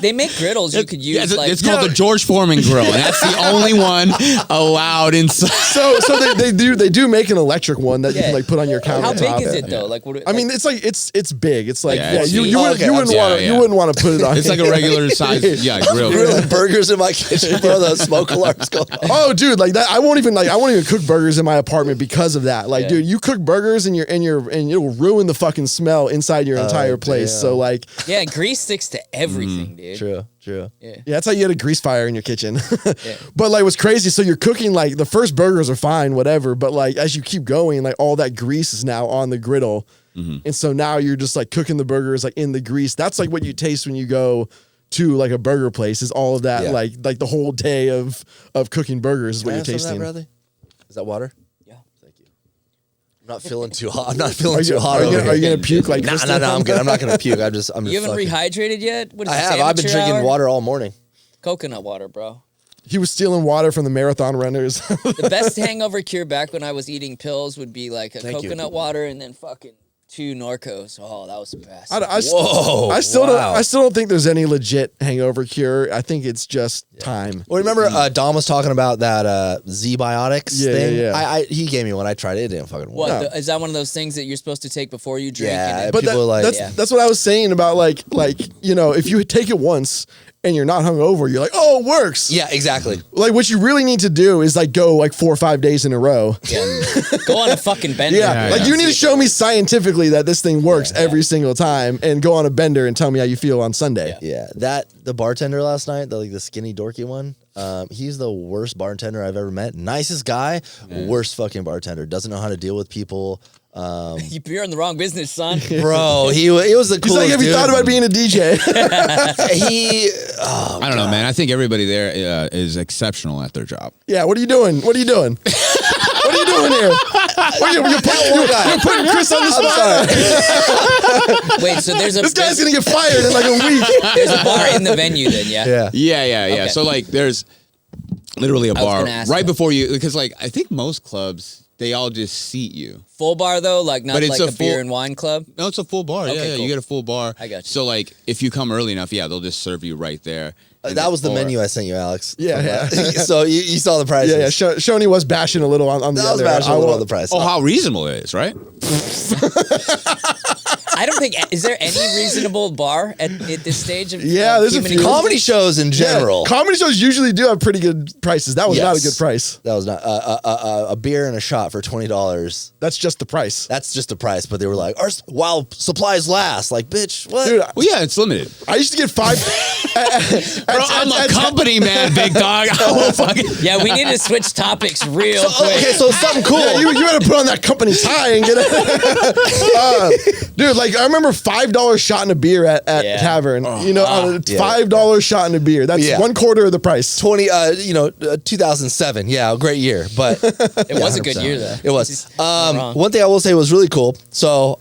They make griddles you could use. Yeah, like, it's called the George Foreman grill, and that's the only one allowed inside. So they do make an electric one that you can like put on your countertop. how big is it though? Like, what? I mean, it's like it's big. It's like Yeah, it's you huge. wouldn't want to put it on. It's like a regular size, grill. Grilling burgers in my kitchen, bro. The smoke alarms going off. Oh, dude, like that. I won't even cook burgers in my apartment because of that. Like, dude, you cook burgers and it'll ruin the fucking smell inside your entire place. damn. So like, yeah, grease sticks to everything, dude. True. Yeah. that's how you get a grease fire in your kitchen. But like, what's crazy? So you're cooking like the first burgers are fine, whatever. But like as you keep going, like all that grease is now on the griddle, and so now you're just like cooking the burgers like in the grease. That's like what you taste when you go to like a burger place. Is all of that like the whole day of cooking burgers is what you're tasting. Is that water? Yeah. Thank you. I'm not feeling too hot. I'm not feeling too Are hot. you gonna puke like? No, Kristen? I'm good. I'm not gonna puke. I'm just. You haven't fucking- rehydrated yet? What is I this, have. I've been amateur drinking hour? water all morning. Coconut water, bro. He was stealing water from the marathon runners. The best hangover cure back when I was eating pills would be like a Thank you. coconut water and then fucking 2 Norcos. Oh, that was the best. I still don't think there's any legit hangover cure. I think it's just time. Well, remember Dom was talking about that Z-Biotics thing? Yeah. He gave me one. I tried it. It didn't fucking work. What, is that one of those things that you're supposed to take before you drink? Yeah, and then, But people are like, that's what I was saying about like you know, if you take it once and you're not hungover, you're like, oh, it works. Yeah, exactly. Like what you really need to do is like go like 4 or 5 days in a row. go on a fucking bender. Yeah, like you need to show me scientifically that this thing works every single time, and go on a bender and tell me how you feel on Sunday. Yeah, the bartender last night, the skinny dorky one. He's the worst bartender I've ever met. Nicest guy, worst fucking bartender. Doesn't know how to deal with people. You're in the wrong business, son. Bro, he was the coolest. He's like, have you dude. thought about being a DJ? I don't know, man. I think everybody there is exceptional at their job. Yeah, what are you doing? What are you doing? What What are you doing here? You're putting Chris on the spot. Wait, so this guy's gonna get fired in like a week. There's a bar in the venue then, yeah? Yeah. Okay. So like, there's literally a bar right that. before you, because like I think most clubs they all just seat you. Full bar though, like not like a beer and wine club. No, it's a full bar. Okay, yeah, cool. you get a full bar. I got you. So like, if you come early enough, they'll just serve you right there. That was the menu I sent you, Alex. Yeah. So you saw the prices. Yeah. Shoney was bashing a little on the That was other. bashing a little on the price. Oh, how reasonable it is, right? I don't think is there any reasonable bar at this stage of there's a human few. existence? Comedy shows in general. Yeah, comedy shows usually do have pretty good prices. That was not a good price. That was not a beer and a shot for $20. That's just the price. That's just the price. But they were like, while supplies last. Like, bitch, what? Dude, Well, yeah, it's limited. I used to get 5. Bro, I'm a company man, big dog. I will fucking. Yeah, we need to switch topics real quick. Okay, so something cool. Yeah, you gotta put on that company tie and get it. Dude, like I remember $5 shot in a beer at Tavern. $5 shot in a beer. That's 1/4 of the price. 2007. Yeah, great year. But It was a good year though. It was. One thing I will say was really cool. So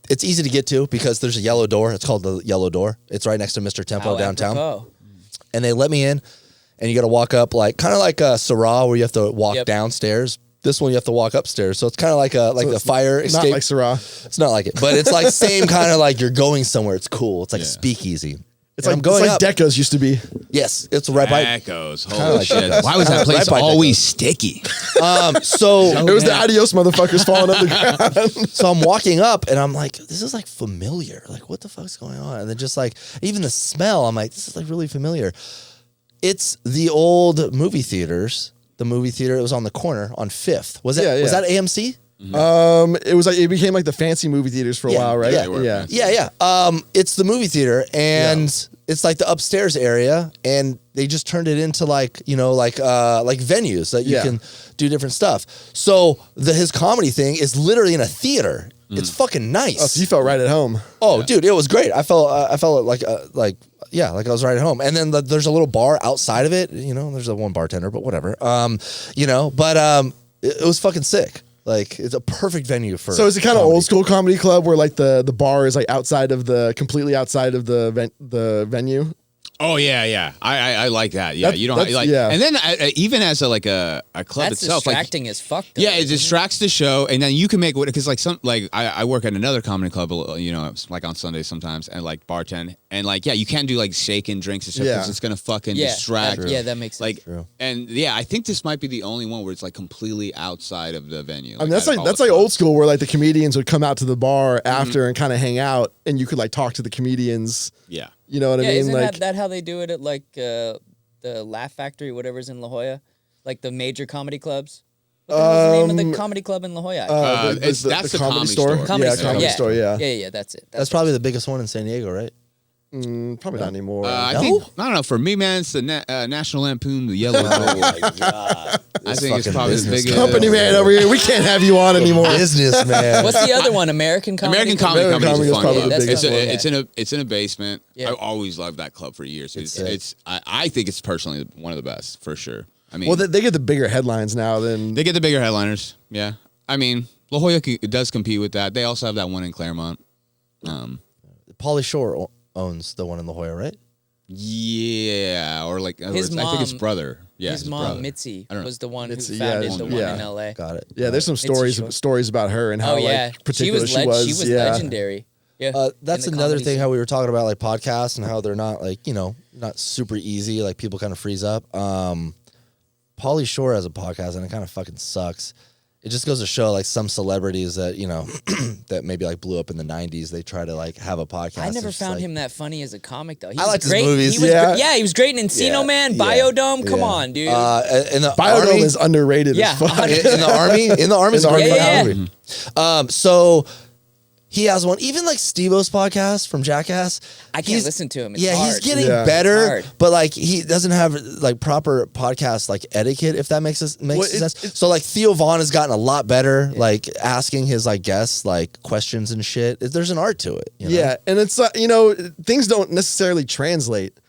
it's easy to get to because there's a yellow door. It's called the Yellow Door. It's right next to Mr. Tempo downtown. Apropos. And they let me in, and you got to walk up like kind of like a Syrah where you have to walk downstairs. This one you have to walk upstairs, so it's kind of like the fire escape. Not like Syrah. It's not like it, but it's like same kind of like you're going somewhere. It's cool. It's like a speakeasy. It's like Decca's used to be. Yes, it's right by. Echoes. Holy shit! Why was that place Right by always sticky? So It was the adios motherfuckers falling on the ground. So I'm walking up and I'm like, this is like familiar. Like, what the fuck's going on? And then just like, even the smell, I'm like, this is like really familiar. It's the old movie theaters. The movie theater, it was on the corner on 5th. Was that AMC? It was like it became like the fancy movie theaters for a while, right? Yeah. It's the movie theater and it's like the upstairs area and they just turned it into like, like venues that you can do different stuff. So his comedy thing is literally in a theater. It's fucking nice. Oh, so you felt right at home. Oh, dude, it was great. I felt like I was right at home. And then there's a little bar outside of it. There's a one bartender, but whatever. It was fucking sick. Like it's a perfect venue for. So is it kind of old school comedy club where like the bar is like completely outside of the venue? Oh yeah. I like that. Yeah, you don't like. Yeah. And then even as a club That's itself, distracting as fuck. Though, yeah, it distracts the show, and then you can make it because I work at another comedy club, like on Sundays sometimes, and like bartend, and you can't do like shaking drinks and stuff because it's gonna fucking distract. That makes sense. Like, and I think this might be the only one where it's like completely outside of the venue. I mean, that's like old school where like the comedians would come out to the bar after and kind of hang out, and you could like talk to the comedians. Yeah. You know what I mean? Isn't like that how they do it at like the Laugh Factory, whatever's in La Jolla, like the major comedy clubs? What the hell's the name of the comedy club in La Jolla? That's the comedy store. Comedy store. Yeah. Yeah, that's it. That's probably the biggest one in San Diego, right? Probably not anymore. I don't know. For me, man, it's the National Lampoon, the Yellow Door. Oh my god! I think it's probably the biggest company man over here. We can't have you on anymore. Business man. What's the other one? American Comedy? American Comedy Comedy is is fun. probably the biggest one. It's in a basement. Yeah. I always loved that club for years. I think it's personally one of the best for sure. I mean, Well, they get the bigger headlines now than they get the bigger headliners. Yeah, I mean, La Jolla does compete with that. They also have that one in Claremont. Pauly Shore owns the one in La Jolla, right? Yeah, or like His I think his mom- brother. Yeah, his mom, brother. Mitzi, I don't know. was the one who Mitzi, founded yeah, the one yeah. in L.A. Got it. Yeah, there's some stories about her and how Oh yeah, like particular she was yeah. legendary. Yeah, That's in the another comedy thing scene. how we were talking about like podcasts and how they're not like not super easy. Like people kind of freeze up. Pauly Shore has a podcast and it kind of fucking sucks. It just goes to show like some celebrities that that maybe like blew up in the 90s. They try to like have a podcast. I never It's found like, him that funny as a comic though. He I was liked his great. movies. He was Yeah. he was great in Encino Man, Biodome. Come on, dude. In the Biodome army, is underrated Yeah, as fuck. 100%. in the army, is a great Yeah. fucking movie. So he has one. Even like Steve-O's podcast from Jackass. I can't listen to him. It's he's hard. getting Yeah. better, It's hard. but like he doesn't have like proper podcast like etiquette, if that makes sense. So like Theo Vaughn has gotten a lot better, like asking his like guests like questions and shit. There's an art to it. You know? Yeah, and it's things don't necessarily translate.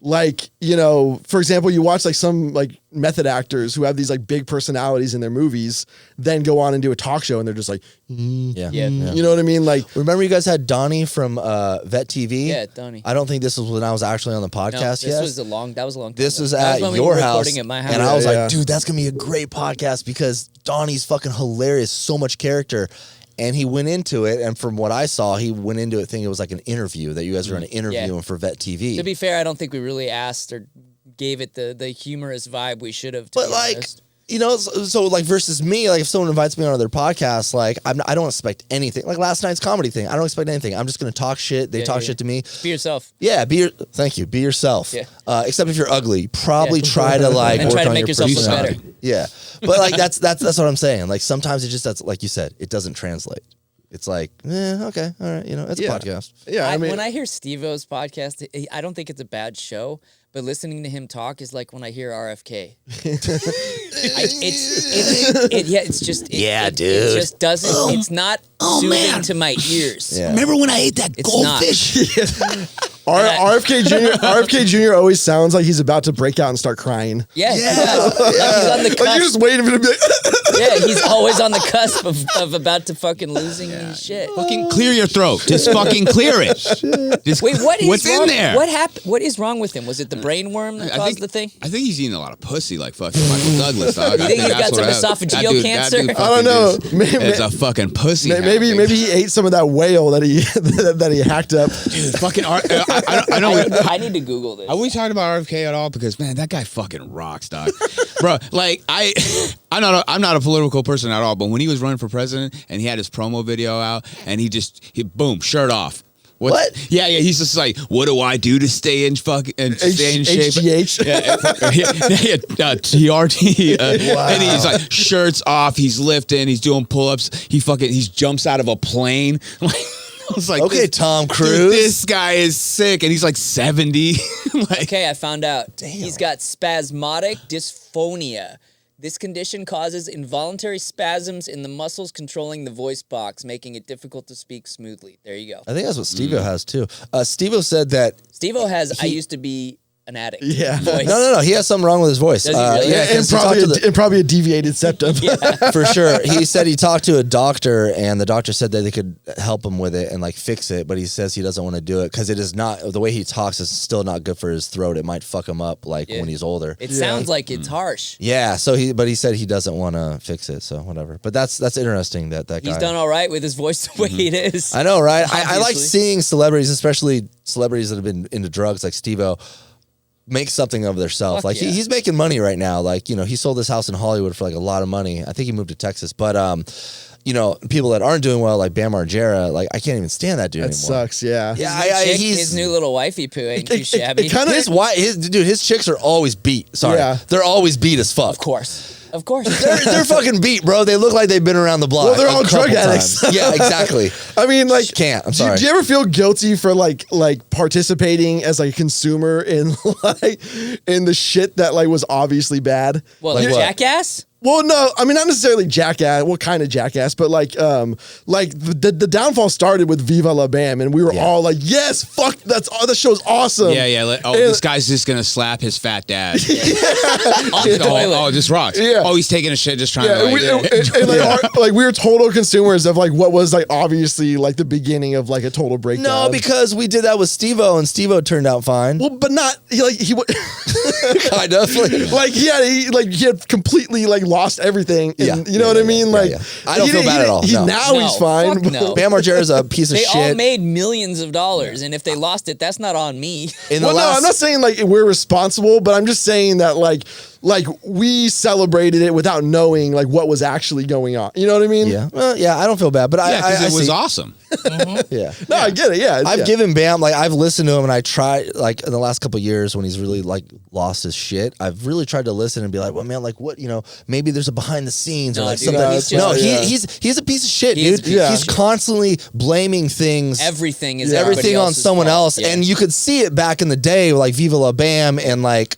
Like, you know, for example, you watch like some like method actors who have these like big personalities in their movies, then go on and do a talk show and they're just like, Yeah. you know what I mean? Like, remember you guys had Donnie from Vet TV? Yeah, Donnie. I don't think this was when I was actually on the podcast This yet. was a long time This ago. was That at when we your were house, recording at my house. and I was Yeah. like, dude, that's gonna be a great podcast because Donnie's fucking hilarious, so much character. And he went into it, and from what I saw, he went into it thinking it was like an interview, that you guys were going to interview him for Vet TV. To be fair, I don't think we really asked or gave it the humorous vibe we should have. But like, you know, so like versus me, like if someone invites me on their podcast, like I don't expect anything. Like last night's comedy thing, I don't expect anything. I'm just going to talk shit. They talk shit to me. Be yourself. Yeah, thank you. Be yourself. Yeah. Except if you're ugly, probably try to like And work try to on make your yourself look personality. better. Yeah, but like that's what I'm saying. Like sometimes it just that's like you said, it doesn't translate. It's like, okay, all right, you know, it's a podcast. yeah, I mean, when I hear Steve-O's podcast, I don't think it's a bad show, but listening to him talk is like when I hear RFK. It's just, dude. It just doesn't, it's not soothing to my ears. Yeah. Remember when I ate that It's goldfish? RFK Jr. always sounds like he's about to break out and start crying. Yeah. Like he's on the cusp. Like you're just waiting for him to be like, Yeah, he's always on the cusp of about to fucking losing his shit. Fucking clear your throat. Just fucking clear it. Just, Wait, what's in wrong? there? What happened? What is wrong with him? Was it the brain worm that caused the thing? I think he's eating a lot of pussy like fucking Michael Douglas, dog. You think he's got some esophageal cancer? I don't know. It's a fucking pussy. maybe he ate some of that whale that he that he hacked up. Dude, fucking I know. I need to Google this. Are we talking about RFK at all? Because man, that guy fucking rocks, dog. Bro, like I'm not a political person at all, but when he was running for president and he had his promo video out and he boom, shirt off. What? Yeah, he's just like, what do I do to stay in stay in shape? HGH. TRT. Wow. And he's like, shirts off, he's lifting, he's doing pull-ups, he jumps out of a plane. I was like, okay, Tom Cruise. Dude, this guy is sick, and he's like 70. Okay, I found out. He's got spasmodic dysphonia. This condition causes involuntary spasms in the muscles controlling the voice box, making it difficult to speak smoothly. There you go. I think that's what Steve-O has too. Steve-O said that Steve-O has, I used to be an addict. Yeah. Voice. no, he has something wrong with his voice. Does he really? Yeah, 'cause he talked to the- and probably a deviated septum. for sure. He said he talked to a doctor, and the doctor said that they could help him with it and like fix it, but he says he doesn't want to do it because it is not, the way he talks is still not good for his throat. It might fuck him up like when he's older. It sounds like it's harsh. Yeah, but he said he doesn't want to fix it, so whatever. But that's interesting that guy. He's done all right with his voice the way it is. I know, right? I like Obviously. seeing celebrities, especially celebrities that have been into drugs like Steve-O, make something of themselves. Fuck Like yeah. he's making money right now. Like, you know, he sold his house in Hollywood for like a lot of money. I think he moved to Texas. But you know, people that aren't doing well, like Bam Margera, like I can't even stand that dude That anymore. sucks. Yeah. Yeah, His new little wifey poo ain't too shabby. His chicks are always beat. Sorry, Yeah. they're always beat as fuck. Of course. They're fucking beat, bro. They look like they've been around the block. Well, they're a all drug couple addicts. times. Yeah, exactly. I mean, like, I'm sorry. Do you ever feel guilty for like participating as like a consumer in in the shit that like was obviously bad? Well, Like like what? Jackass? Well, no, I mean not necessarily jackass. What kind of jackass? But like the downfall started with Viva La Bam, and we were all like, "Yes, fuck, that show's awesome." Yeah. This guy's just gonna slap his fat dad. This rocks. Yeah. Oh, he's taking a shit, just trying Yeah, to. like we were total consumers of like what was like obviously like the beginning of like a total breakdown. No, because we did that with Steve-O, and Steve-O turned out fine. well, but not he Kind of. like he had completely like lost everything. And, you know what I mean? yeah, Like yeah. I don't feel bad at all. No. Now he's fine. Fuck no. Bam Margera's a piece of They shit. all made millions of dollars, and if they lost it, that's not on me. In the Well, no, last, I'm not saying like we're responsible, but I'm just saying that like we celebrated it without knowing like what was actually going on. You know what I mean? Yeah, well, yeah. I don't feel bad, but Yeah, because I it was see. awesome. Yeah. No, I get it. Yeah, I've yeah. given Bam, like I've listened to him, and I try, like in the last couple of years when he's really like lost his shit, I've really tried to listen and be like, well, man, like what, you know, maybe there's a behind the scenes or No, like dude, something. he's No, just- he's a piece of shit, He is dude. a piece of He's shit. constantly blaming things. Everything is Everything on else's someone fault. else, Yeah. and you could see it back in the day, like Viva La Bam, and like.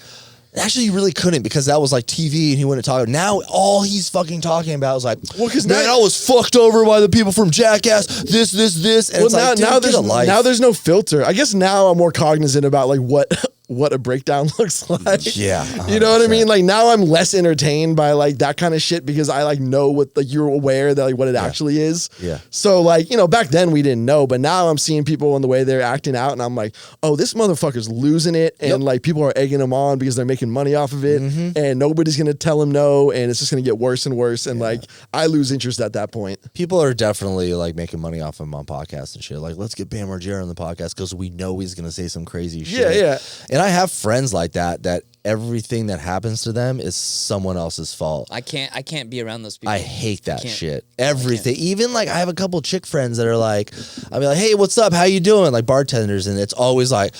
Actually, you really couldn't because that was like TV and he wouldn't talk. Now, all he's fucking talking about is like, Well, 'cause man, now- I was fucked over by the people from Jackass, this. And Well, it's like, dude, get a life. now there's no filter. I guess now I'm more cognizant about like what what a breakdown looks like. Yeah, you know what I 100%. mean? Like now I'm less entertained by like that kind of shit because I like know what like you're aware that like what it actually is. Yeah. So like, you know, back then we didn't know, but now I'm seeing people and the way they're acting out and I'm like, oh, this motherfucker's losing it. And like people are egging him on because they're making money off of it and nobody's going to tell him no. And it's just going to get worse and worse. And like, I lose interest at that point. People are definitely like making money off him on podcasts and shit. Like, let's get Bam Margera on the podcast because we know he's going to say some crazy shit. Yeah. And I have friends like that everything that happens to them is someone else's fault. I can't be around those people. I hate that shit. Everything. Even like I have a couple chick friends that are like, I'll be like, hey, what's up? How you doing? Like bartenders. And it's always like,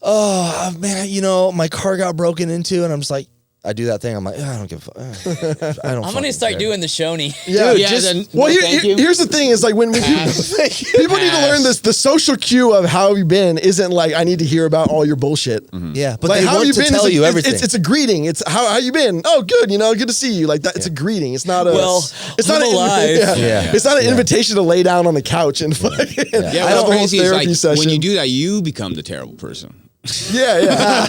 oh man, you know, my car got broken into. And I'm just like, I do that thing. I'm like, I don't give a fuck. I don't I'm gonna start care. doing the Schoeny. Yeah, well, thank you. Here's the thing: is like when people need to learn this. The social cue of how have you been isn't like I need to hear about all your bullshit. Yeah, but like, they how want have to you been tell is you like, everything. It's a greeting. It's how you been? Oh, good. You know, good to see you. Like that. It's a greeting. It's not a. Well, it's I'm not alive. Yeah. It's not an invitation to lay down on the couch and fucking Yeah, have what's a whole crazy is therapy like session. when you do that, you become the terrible person. Yeah.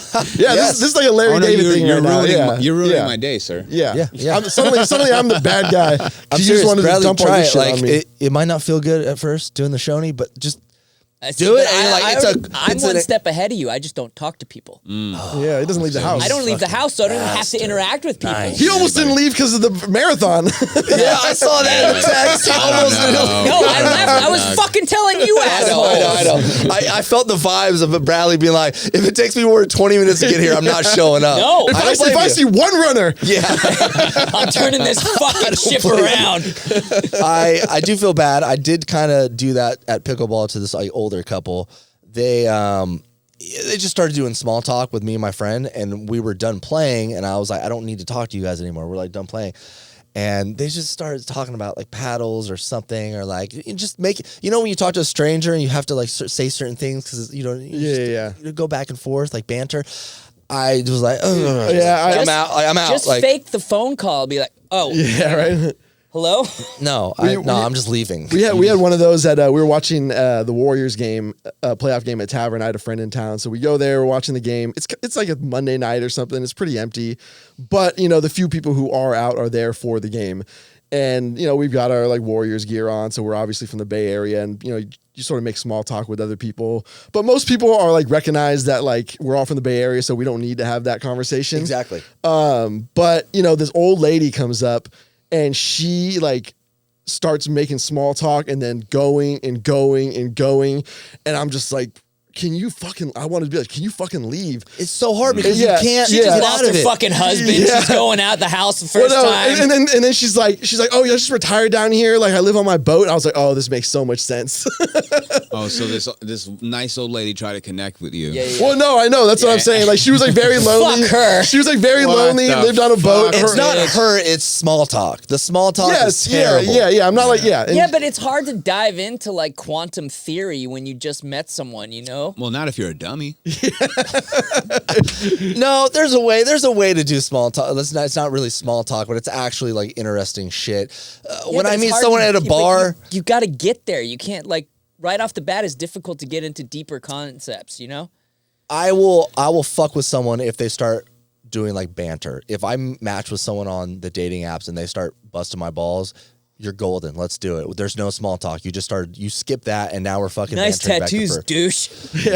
This is like a Larry Oh, no, David thing right now. Yeah. You're ruining my day, sir. Yeah. Yeah. Suddenly I'm the bad guy. I'm You just serious. wanted to Bradley, dump all try this it. shit Like on me. it might not feel good at first doing the Schoeny, but just See, do it, but and, like, I'm it's one an- step ahead of you. I just don't talk to people. Yeah, he doesn't leave the house. I don't leave the house, so I don't even have to bastard. interact with people. Nice. He almost didn't leave because of the marathon. yeah, I saw that in the text. He almost No, I left. I was fucking telling you, asshole. I know. I felt the vibes of Bradley being like, if it takes me more than 20 minutes to get here, I'm not showing up. No. If I don't blame I you. see one runner, Yeah. I'm turning this fucking ship around. I do feel bad. I did kind of do that at pickleball to this like older couple. They just started doing small talk with me and my friend, and we were done playing, and I was like, I don't need to talk to you guys anymore. We're like done playing. And they just started talking about like paddles or something, or like you just make it, you know, when you talk to a stranger and you have to like say certain things because you don't you go back and forth like banter. I was like, oh Yeah, I'm out. Like, I'm out. Just like, fake the phone call. Be like, oh, yeah, right. hello? no, I'm just leaving. We had one of those at we were watching the Warriors game, playoff game at Tavern. I had a friend in town, so we go there. We're watching the game. It's like a Monday night or something. It's pretty empty, but you know the few people who are out are there for the game, and you know we've got our like Warriors gear on, so we're obviously from the Bay Area, and you know you sort of make small talk with other people, but most people are like recognize that like we're all from the Bay Area, so we don't need to have that conversation. Exactly. But you know this old lady comes up. And she like starts making small talk and then going and going and going. And I'm just like, I wanted to be like, can you fucking leave? It's so hard because Yeah, you can't yeah. get She out lost of her it. fucking husband. Yeah. She's going out the house the first Well, no, time. and then she's like, oh yeah, I just retired down here. Like I live on my boat. I was like, oh, this makes so much sense. Oh, so this nice old lady tried to connect with you. Yeah. Well, no, I know. That's what I'm saying. Like she was like very lonely. Fuck her. She was like very What lonely, the lived on a boat. fuck? It's Her- not her, it's small talk. The small talk is Yes, terrible. yeah. I'm not like, yeah. And- Yeah, but it's hard to dive into like quantum theory when you just met someone, you know? Well, not if you're a dummy. No, there's a way to do small talk. It's not really small talk, but it's actually like interesting shit. Yeah, When but I it's meet hard someone to- at a but bar, you got to get there. You can't like right off the bat. It's difficult to get into deeper concepts. You know? I will fuck with someone if they start doing like banter. If I match with someone on the dating apps and they start busting my balls, you're golden. Let's do it. There's no small talk. You skip that, and now we're fucking Nice bantering back and tattoos, forth. douche.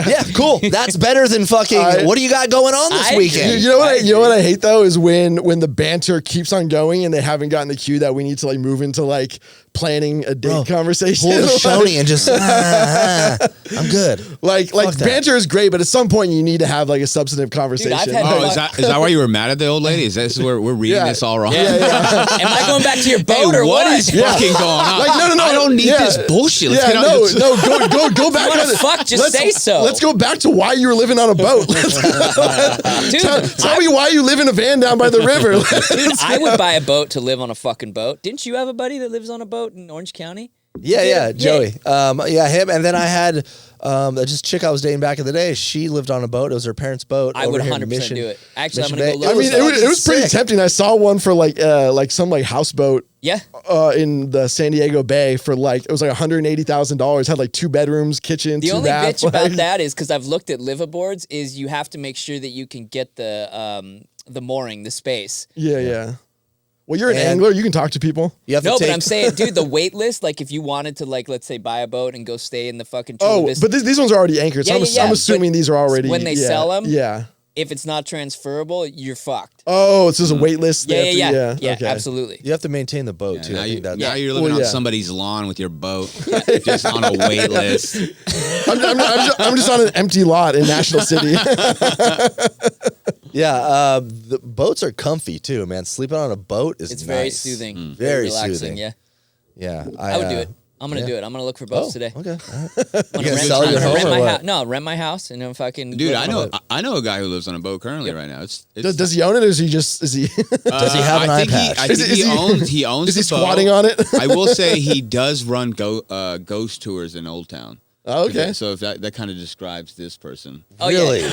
Yeah, cool. That's better than fucking. What do you got going on this I- weekend? You know what I hate though is when the banter keeps on going and they haven't gotten the cue that we need to like move into like planning a date conversation. Pull the Schoeny and just I'm good. like Fuck that. banter is great, but at some point you need to have like a substantive conversation. I've had- Oh, is that why you were mad at the old lady? Is this where we're reading Yeah. this all wrong? Am I going back to your boat Hey, or what what? is fucking going on? Like, no. I don't need Yeah. this bullshit. Let's Yeah, get out. go back. wanna fuck, just say so. Let's go back to why you were living on a boat. Dude, Tell me why you live in a van down by the river. dude, I would buy a boat to live on a fucking boat. Didn't you have a buddy that lives on a boat in Orange County? Yeah, Joey. Yeah, him. And then I had just chick I was dating back in the day. She lived on a boat. It was her parents' boat. I would 100% do it. Actually, I'm gonna go look. I mean, it was pretty tempting. I saw one for some houseboat. Yeah. In the San Diego Bay for it was like $180,000. Had like 2 bedrooms, kitchen. The 2 only bath, bitch about that is because I've looked at liveaboards. Is you have to make sure that you can get the mooring, the space. Yeah. Well, you're an angler. You can talk to people. You have to but I'm saying, dude, the wait list. Like, if you wanted to, let's say, buy a boat and go stay in the fucking. But these ones are already anchored. So I'm assuming these are already when they sell them. Yeah. If it's not transferable, you're fucked. Oh, it's just a wait list. Yeah, okay. Absolutely. You have to maintain the boat too. Now you're living on somebody's lawn with your boat, just on a wait list. I'm just on an empty lot in National City. Yeah, the boats are comfy too, man. Sleeping on a boat is It's nice. very soothing, very relaxing. soothing. Yeah, Yeah, I would do it. I'm gonna do it. I'm gonna look for boats today. Okay. I'm gonna sell your home or what? No, rent my house and then fucking. Dude, I know a guy who lives on a boat currently right now. Does he own it, or is he just Does he have an eye patch? I think he owns. Is he the boat. squatting on it? I will say he does run ghost tours in Old Town. Oh, okay. So if that kind of describes this person. Oh, Really? Yeah.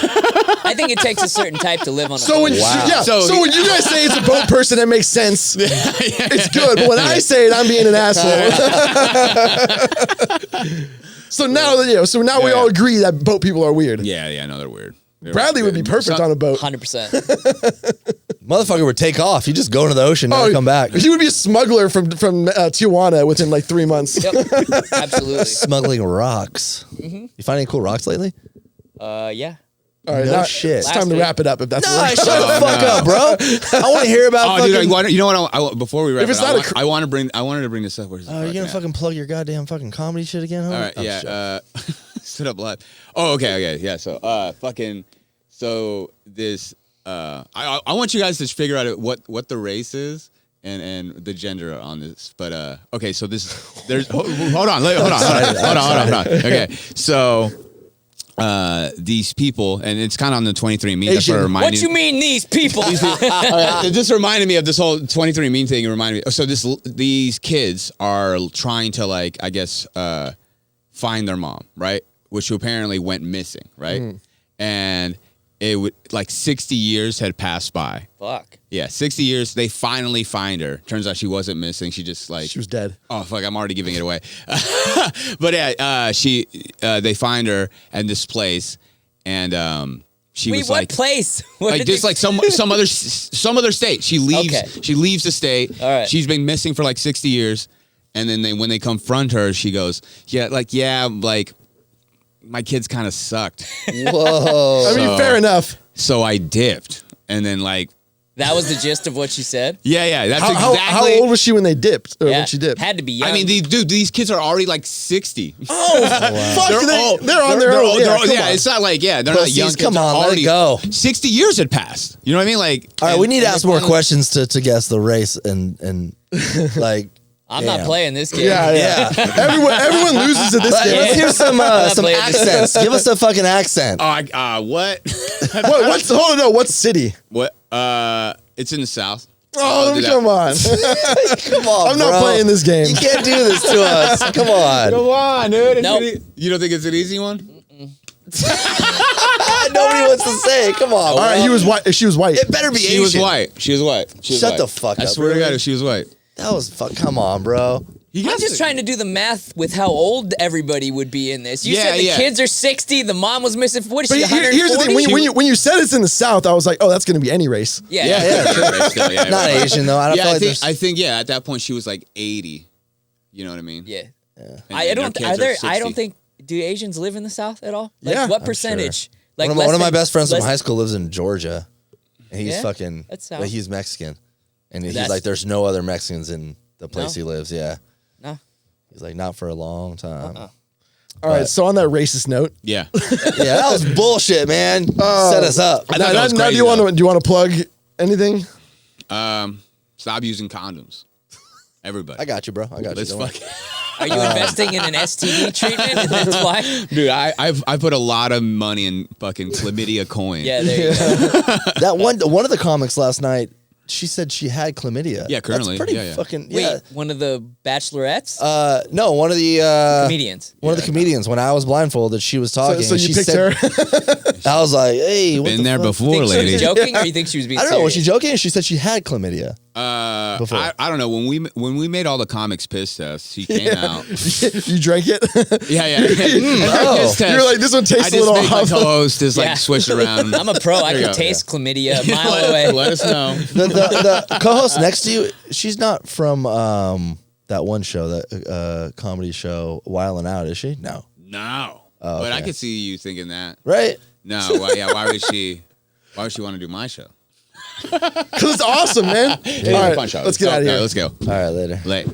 I think it takes a certain type to live on a So boat. when so when you guys say it's a boat person, that makes sense. It's good. But when I say it, I'm being an asshole. So now we all agree that boat people are weird. Yeah, no, they're weird. Bradley would be perfect on a boat. 100%. Motherfucker would take off. You just go into the ocean, never come back. He would be a smuggler from Tijuana within 3 months. Yep. Absolutely. Smuggling rocks. You find any cool rocks lately? Yeah. All right, No shit. It's time to wrap it up. If that's Shut the fuck up, bro. I want to hear about fucking. Dude, you know what? Before we wrap If it's it not up, I wanted to bring this up. Where's Oh, you're gonna fucking plug your goddamn fucking comedy shit again, huh? All right, yeah. Stood up live. Oh, okay, yeah. So, so this. I want you guys to figure out what the race is and the gender on this. But okay, so there's hold on. Okay, so. These people, and it's kind of on the 23andMe. That's what reminded What you mean these people? It just reminded me of this whole 23andMe thing. It reminded me. So these kids are trying to I guess find their mom, right? Which apparently went missing, right? And it would 60 years had passed by. Fuck. Yeah, 60 years. They finally find her. Turns out she wasn't missing. She just she was dead. Oh fuck! I'm already giving it away. But yeah, they find her at this place, and she was what place? Some other state. She leaves. Okay. She leaves the state. All right. She's been missing for 60 years, and then when they confront her, she goes, my kids kind of sucked. Whoa. I mean, fair enough. So I dipped, and then That was the gist of what she said? Yeah. That's How exactly. old was she when they dipped? Or when she dipped? Had to be young. I mean, these kids are already 60. Oh, fuck! They're on their own. Yeah, it's not they're not young. Come kids, on, let already it go. 60 years had passed. You know what I mean? All right, we need to ask more questions to guess the race and I'm not playing this game. Yeah. Everyone loses at this game. Let's hear some accents. Give us a fucking accent. What? Hold on, what city? What? It's in the South. Oh, come on. Come on, I'm not bro. playing this game. You can't do this to us. Come on. Come on, dude. Nope. You don't think it's an easy one? Nobody wants to say it. Come on. All right, he was white. She was white. It better be Asian. She was white. Shut the fuck up. I swear to really? God, she was white. That was fuck. Come on, bro. I'm just trying to do the math with how old everybody would be in this. You said the kids are 60, the mom was missing. What is she, 140? Here's the thing. When you said it's in the South, I was like, oh, that's going to be any race. Yeah. Sure. Not Asian, though. I don't feel I think, at that point, she was 80. You know what I mean? Yeah. I don't think, do Asians live in the South at all? Yeah. What percentage? Sure. One of my best friends from high school lives in Georgia. And he's fucking, he's Mexican. And he's there's no other Mexicans in the place he lives. Yeah. No. He's not for a long time. All right, so on that racist note. Yeah. Yeah, that was bullshit, man. Set us up. Now do you want to plug anything? Stop using condoms. Everybody. I got you, bro. I got Let's you. fuck. Are you investing in an STD treatment? And that's why? Dude, I put a lot of money in fucking chlamydia coin. Yeah, there you go. That one of the comics last night she said she had chlamydia. Yeah, currently. That's pretty Yeah. fucking. Wait, Yeah. one of the bachelorettes? No, one of the Comedians. One of the comedians. When I was blindfolded, she was talking. So and you she picked said, her. I was like, "Hey, what Been the there fuck? before, Think she lady. was joking, or you think she was being I don't know. Was she serious? joking? She said she had chlamydia. Before. I don't know. When we made all the comics piss tests, he came out. You drank it? Yeah. Oh. Piss test. You're like, this one tastes I a just little make my off. co-host is Yeah. like switch around. I'm a pro. I There you can go, taste chlamydia a mile away. Let us know. The co-host next to you, she's not from that one show, that comedy show, Wild 'N Out, is she? No. No. Oh, But I okay. could see you thinking that. Right? No. Why would she? Why would she want to do my show? Because it's awesome, man. All right, Fun show. let's get out of here. Let's go. All right, later. Late.